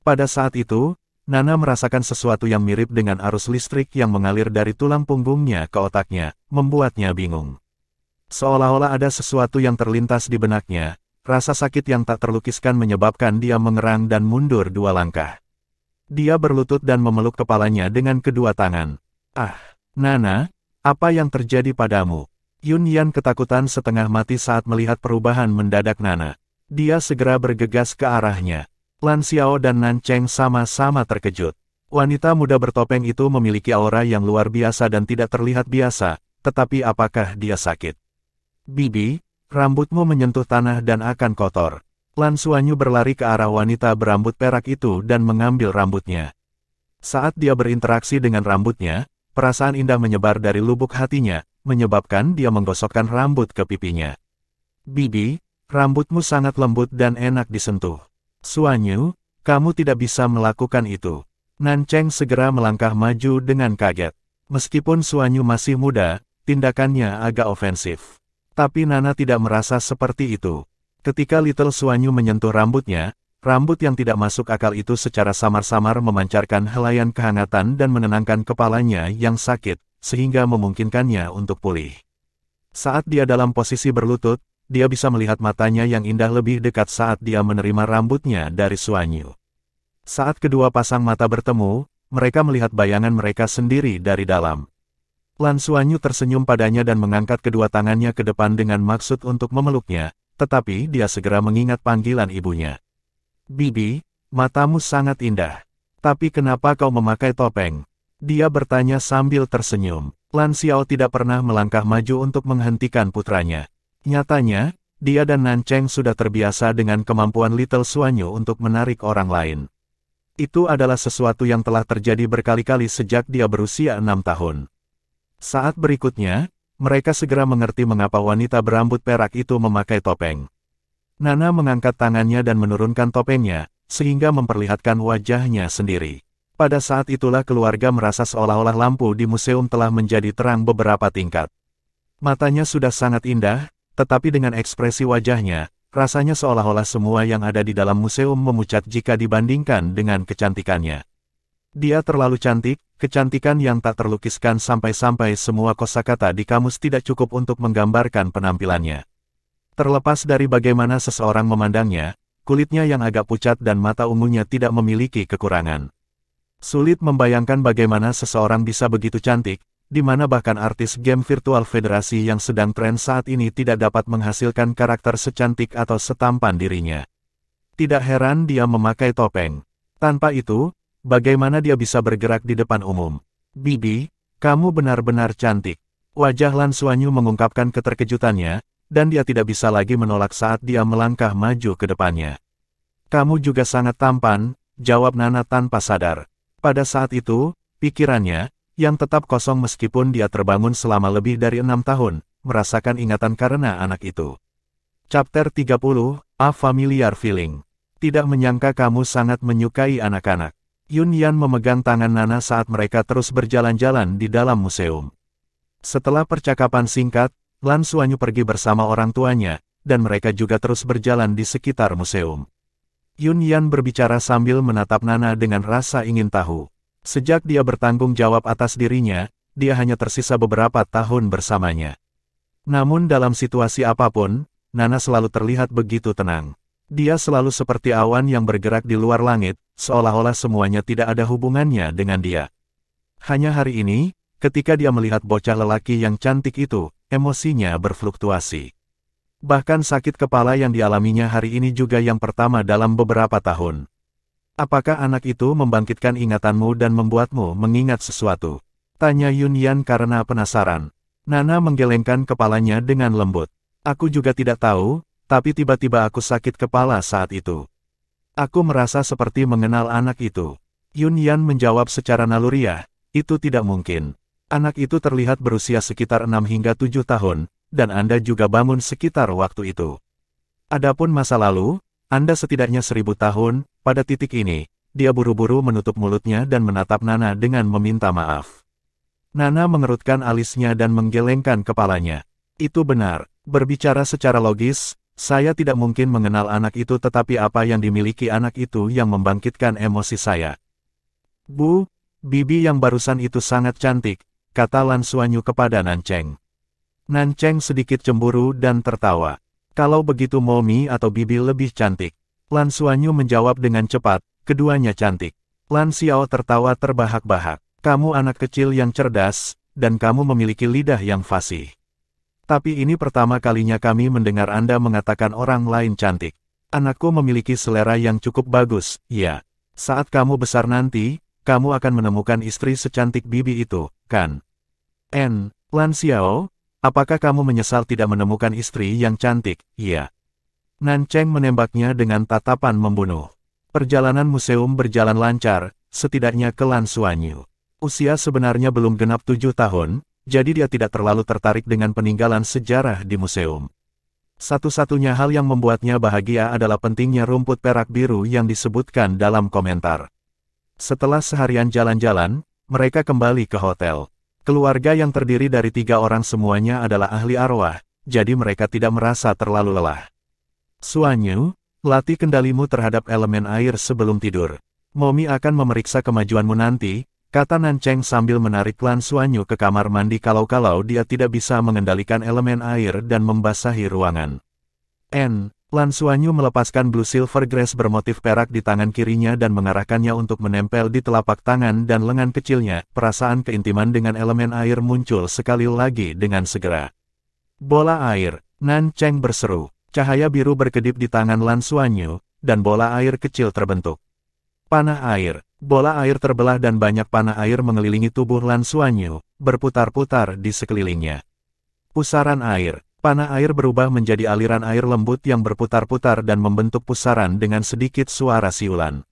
Pada saat itu, Nana merasakan sesuatu yang mirip dengan arus listrik yang mengalir dari tulang punggungnya ke otaknya, membuatnya bingung. Seolah-olah ada sesuatu yang terlintas di benaknya, rasa sakit yang tak terlukiskan menyebabkan dia mengerang dan mundur 2 langkah. Dia berlutut dan memeluk kepalanya dengan kedua tangan. Ah, Nana, apa yang terjadi padamu? Yun Yan ketakutan setengah mati saat melihat perubahan mendadak Nana. Dia segera bergegas ke arahnya. Lan Xiao dan Nan Cheng sama-sama terkejut. Wanita muda bertopeng itu memiliki aura yang luar biasa dan tidak terlihat biasa, tetapi apakah dia sakit? Bibi, rambutmu menyentuh tanah dan akan kotor. Lan Xuanyu berlari ke arah wanita berambut perak itu dan mengambil rambutnya. Saat dia berinteraksi dengan rambutnya, perasaan indah menyebar dari lubuk hatinya, menyebabkan dia menggosokkan rambut ke pipinya. Bibi, rambutmu sangat lembut dan enak disentuh. Xuanyu, kamu tidak bisa melakukan itu. Nan Cheng segera melangkah maju dengan kaget. Meskipun Xuanyu masih muda, tindakannya agak ofensif. Tapi Nana tidak merasa seperti itu. Ketika Little Xuanyu menyentuh rambutnya, rambut yang tidak masuk akal itu secara samar-samar memancarkan helaian kehangatan dan menenangkan kepalanya yang sakit, sehingga memungkinkannya untuk pulih. Saat dia dalam posisi berlutut, dia bisa melihat matanya yang indah lebih dekat saat dia menerima rambutnya dari Xuanyu. Saat kedua pasang mata bertemu, mereka melihat bayangan mereka sendiri dari dalam. Lan Xuanyu tersenyum padanya dan mengangkat kedua tangannya ke depan dengan maksud untuk memeluknya, tetapi dia segera mengingat panggilan ibunya. Bibi, matamu sangat indah. Tapi kenapa kau memakai topeng? Dia bertanya sambil tersenyum. Lan Xiao tidak pernah melangkah maju untuk menghentikan putranya. Nyatanya, dia dan Nan Cheng sudah terbiasa dengan kemampuan Little Xuanyu untuk menarik orang lain. Itu adalah sesuatu yang telah terjadi berkali-kali sejak dia berusia 6 tahun. Saat berikutnya, mereka segera mengerti mengapa wanita berambut perak itu memakai topeng. Nana mengangkat tangannya dan menurunkan topengnya, sehingga memperlihatkan wajahnya sendiri. Pada saat itulah keluarga merasa seolah-olah lampu di museum telah menjadi terang beberapa tingkat. Matanya sudah sangat indah, tetapi dengan ekspresi wajahnya, rasanya seolah-olah semua yang ada di dalam museum memucat jika dibandingkan dengan kecantikannya. Dia terlalu cantik, kecantikan yang tak terlukiskan sampai-sampai semua kosakata di kamus tidak cukup untuk menggambarkan penampilannya. Terlepas dari bagaimana seseorang memandangnya, kulitnya yang agak pucat dan mata ungunya tidak memiliki kekurangan. Sulit membayangkan bagaimana seseorang bisa begitu cantik, di mana bahkan artis game virtual federasi yang sedang tren saat ini tidak dapat menghasilkan karakter secantik atau setampan dirinya. Tidak heran dia memakai topeng. Tanpa itu, bagaimana dia bisa bergerak di depan umum? Bibi, kamu benar-benar cantik. Wajah Lan Xuanyu mengungkapkan keterkejutannya, dan dia tidak bisa lagi menolak saat dia melangkah maju ke depannya. Kamu juga sangat tampan, jawab Nana tanpa sadar. Pada saat itu, pikirannya, yang tetap kosong meskipun dia terbangun selama lebih dari 6 tahun, merasakan ingatan karena anak itu. Chapter 30, A Familiar Feeling. Tidak menyangka kamu sangat menyukai anak-anak. Yun Yan memegang tangan Nana saat mereka terus berjalan-jalan di dalam museum. Setelah percakapan singkat, Lan Xuanyu pergi bersama orang tuanya, dan mereka juga terus berjalan di sekitar museum. Yun Yan berbicara sambil menatap Nana dengan rasa ingin tahu. Sejak dia bertanggung jawab atas dirinya, dia hanya tersisa beberapa tahun bersamanya. Namun dalam situasi apapun, Nana selalu terlihat begitu tenang. Dia selalu seperti awan yang bergerak di luar langit, seolah-olah semuanya tidak ada hubungannya dengan dia. Hanya hari ini, ketika dia melihat bocah lelaki yang cantik itu, emosinya berfluktuasi. Bahkan sakit kepala yang dialaminya hari ini juga yang pertama dalam beberapa tahun. Apakah anak itu membangkitkan ingatanmu dan membuatmu mengingat sesuatu? Tanya Yun Yan karena penasaran. Nana menggelengkan kepalanya dengan lembut. Aku juga tidak tahu, tapi tiba-tiba aku sakit kepala saat itu. Aku merasa seperti mengenal anak itu. Yun Yan menjawab secara naluriah, itu tidak mungkin. Anak itu terlihat berusia sekitar 6 hingga 7 tahun, dan Anda juga bangun sekitar waktu itu. Adapun masa lalu, Anda setidaknya 1000 tahun, pada titik ini, dia buru-buru menutup mulutnya dan menatap Nana dengan meminta maaf. Nana mengerutkan alisnya dan menggelengkan kepalanya. Itu benar, berbicara secara logis, saya tidak mungkin mengenal anak itu tetapi apa yang dimiliki anak itu yang membangkitkan emosi saya. Bu, bibi yang barusan itu sangat cantik, kata Lan Xuanyu kepada Nancheng. Nancheng sedikit cemburu dan tertawa. Kalau begitu Momi atau bibi lebih cantik. Lan Xuanyu menjawab dengan cepat, keduanya cantik. Lan Xiao tertawa terbahak-bahak. Kamu anak kecil yang cerdas, dan kamu memiliki lidah yang fasih. Tapi ini pertama kalinya kami mendengar Anda mengatakan orang lain cantik. Anakku memiliki selera yang cukup bagus, ya. Saat kamu besar nanti, kamu akan menemukan istri secantik bibi itu, kan? Lan Xiao, apakah kamu menyesal tidak menemukan istri yang cantik? Iya. Nancheng menembaknya dengan tatapan membunuh. Perjalanan museum berjalan lancar, setidaknya ke Lan Xuanyu. Usia sebenarnya belum genap 7 tahun, jadi dia tidak terlalu tertarik dengan peninggalan sejarah di museum. Satu-satunya hal yang membuatnya bahagia adalah pentingnya rumput perak biru yang disebutkan dalam komentar. Setelah seharian jalan-jalan, mereka kembali ke hotel. Keluarga yang terdiri dari 3 orang semuanya adalah ahli arwah, jadi mereka tidak merasa terlalu lelah. Xuanyu, latih kendalimu terhadap elemen air sebelum tidur. Momi akan memeriksa kemajuanmu nanti, kata Nancheng sambil menarik Lan Xuanyu ke kamar mandi kalau-kalau dia tidak bisa mengendalikan elemen air dan membasahi ruangan. Lan Xuanyu melepaskan blue silver grass bermotif perak di tangan kirinya dan mengarahkannya untuk menempel di telapak tangan dan lengan kecilnya. Perasaan keintiman dengan elemen air muncul sekali lagi dengan segera. Bola air, Nancheng berseru. Cahaya biru berkedip di tangan Lan Xuanyu, dan bola air kecil terbentuk. Panah air. Bola air terbelah dan banyak panah air mengelilingi tubuh Lan Xuanyu, berputar-putar di sekelilingnya. Pusaran air. Panah air berubah menjadi aliran air lembut yang berputar-putar dan membentuk pusaran dengan sedikit suara siulan.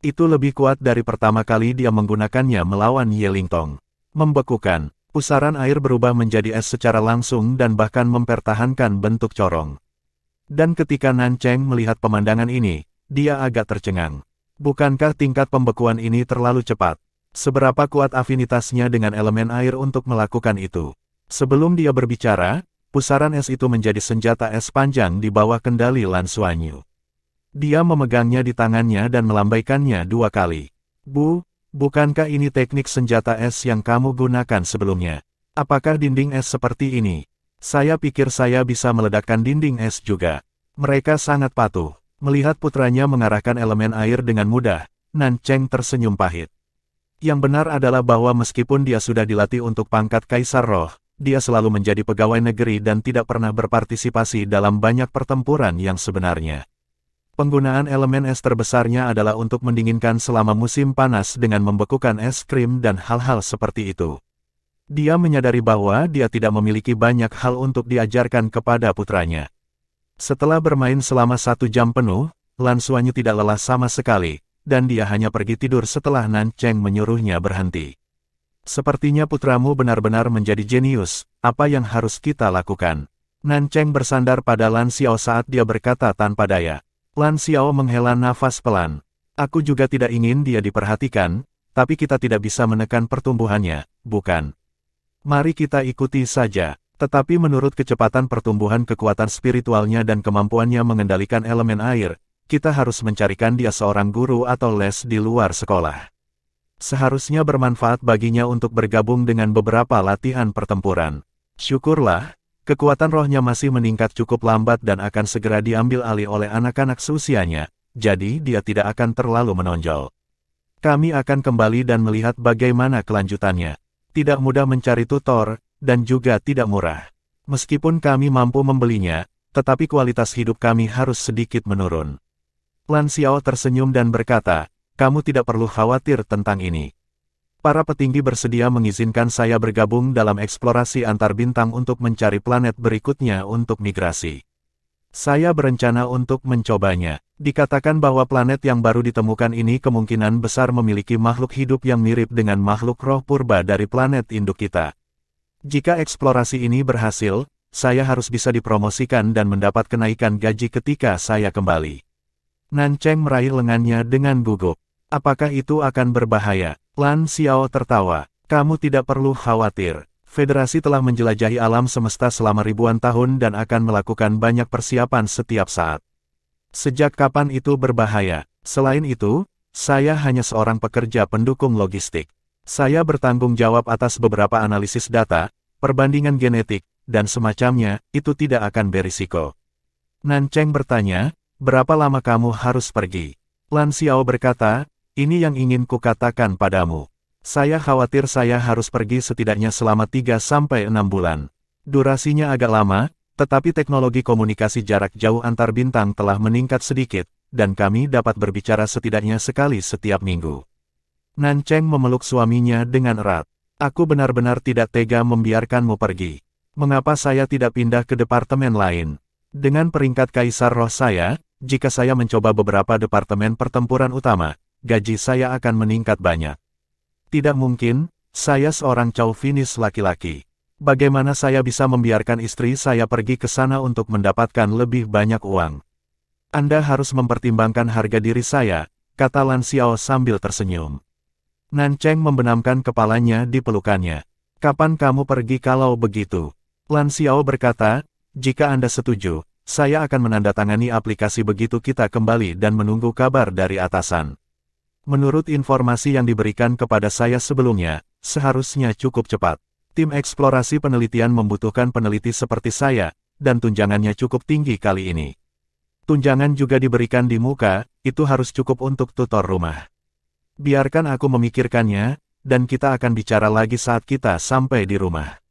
Itu lebih kuat dari pertama kali dia menggunakannya melawan Ye Lingtong. Membekukan. Pusaran air berubah menjadi es secara langsung dan bahkan mempertahankan bentuk corong. Dan ketika Nancheng melihat pemandangan ini, dia agak tercengang. Bukankah tingkat pembekuan ini terlalu cepat? Seberapa kuat afinitasnya dengan elemen air untuk melakukan itu? Sebelum dia berbicara, pusaran es itu menjadi senjata es panjang di bawah kendali Lan Xuanyu. Dia memegangnya di tangannya dan melambaikannya 2 kali. Bukankah ini teknik senjata es yang kamu gunakan sebelumnya? Apakah dinding es seperti ini? Saya pikir saya bisa meledakkan dinding es juga. Mereka sangat patuh. Melihat putranya mengarahkan elemen air dengan mudah, Nancheng tersenyum pahit. Yang benar adalah bahwa meskipun dia sudah dilatih untuk pangkat Kaisar Roh, dia selalu menjadi pegawai negeri dan tidak pernah berpartisipasi dalam banyak pertempuran yang sebenarnya. Penggunaan elemen es terbesarnya adalah untuk mendinginkan selama musim panas dengan membekukan es krim dan hal-hal seperti itu. Dia menyadari bahwa dia tidak memiliki banyak hal untuk diajarkan kepada putranya. Setelah bermain selama 1 jam penuh, Lan Xuanyu tidak lelah sama sekali, dan dia hanya pergi tidur setelah Nancheng menyuruhnya berhenti. Sepertinya putramu benar-benar menjadi jenius, apa yang harus kita lakukan? Nancheng bersandar pada Lan Xiao saat dia berkata tanpa daya. Lan Xiao menghela nafas pelan. Aku juga tidak ingin dia diperhatikan, tapi kita tidak bisa menekan pertumbuhannya, bukan? Mari kita ikuti saja. Tetapi menurut kecepatan pertumbuhan kekuatan spiritualnya dan kemampuannya mengendalikan elemen air, kita harus mencarikan dia seorang guru atau les di luar sekolah. Seharusnya bermanfaat baginya untuk bergabung dengan beberapa latihan pertempuran. Syukurlah, kekuatan rohnya masih meningkat cukup lambat dan akan segera diambil alih oleh anak-anak seusianya, jadi dia tidak akan terlalu menonjol. Kami akan kembali dan melihat bagaimana kelanjutannya. Tidak mudah mencari tutor, dan juga tidak murah. Meskipun kami mampu membelinya, tetapi kualitas hidup kami harus sedikit menurun. Lan Xiao tersenyum dan berkata, kamu tidak perlu khawatir tentang ini. Para petinggi bersedia mengizinkan saya bergabung dalam eksplorasi antar bintang untuk mencari planet berikutnya untuk migrasi. Saya berencana untuk mencobanya. Dikatakan bahwa planet yang baru ditemukan ini kemungkinan besar memiliki makhluk hidup yang mirip dengan makhluk roh purba dari planet induk kita. Jika eksplorasi ini berhasil, saya harus bisa dipromosikan dan mendapat kenaikan gaji ketika saya kembali. Nan Cheng meraih lengannya dengan gugup. Apakah itu akan berbahaya? Lan Xiao tertawa. Kamu tidak perlu khawatir. Federasi telah menjelajahi alam semesta selama ribuan tahun dan akan melakukan banyak persiapan setiap saat. Sejak kapan itu berbahaya? Selain itu, saya hanya seorang pekerja pendukung logistik. Saya bertanggung jawab atas beberapa analisis data, perbandingan genetik, dan semacamnya, itu tidak akan berisiko. Nan Cheng bertanya, berapa lama kamu harus pergi? Lan Xiao berkata, ini yang ingin kukatakan padamu. Saya khawatir saya harus pergi setidaknya selama 3-6 bulan. Durasinya agak lama, tetapi teknologi komunikasi jarak jauh antar bintang telah meningkat sedikit, dan kami dapat berbicara setidaknya sekali setiap minggu. Nan Cheng memeluk suaminya dengan erat. Aku benar-benar tidak tega membiarkanmu pergi. Mengapa saya tidak pindah ke departemen lain? Dengan peringkat kaisar roh saya, jika saya mencoba beberapa departemen pertempuran utama, gaji saya akan meningkat banyak. Tidak mungkin, saya seorang chauvinis laki-laki. Bagaimana saya bisa membiarkan istri saya pergi ke sana untuk mendapatkan lebih banyak uang? Anda harus mempertimbangkan harga diri saya, kata Lan Xiao sambil tersenyum. Nan Cheng membenamkan kepalanya di pelukannya. Kapan kamu pergi kalau begitu? Lan Xiao berkata, jika Anda setuju, saya akan menandatangani aplikasi begitu kita kembali dan menunggu kabar dari atasan. Menurut informasi yang diberikan kepada saya sebelumnya, seharusnya cukup cepat. Tim eksplorasi penelitian membutuhkan peneliti seperti saya, dan tunjangannya cukup tinggi kali ini. Tunjangan juga diberikan di muka, itu harus cukup untuk tutor rumah. Biarkan aku memikirkannya, dan kita akan bicara lagi saat kita sampai di rumah.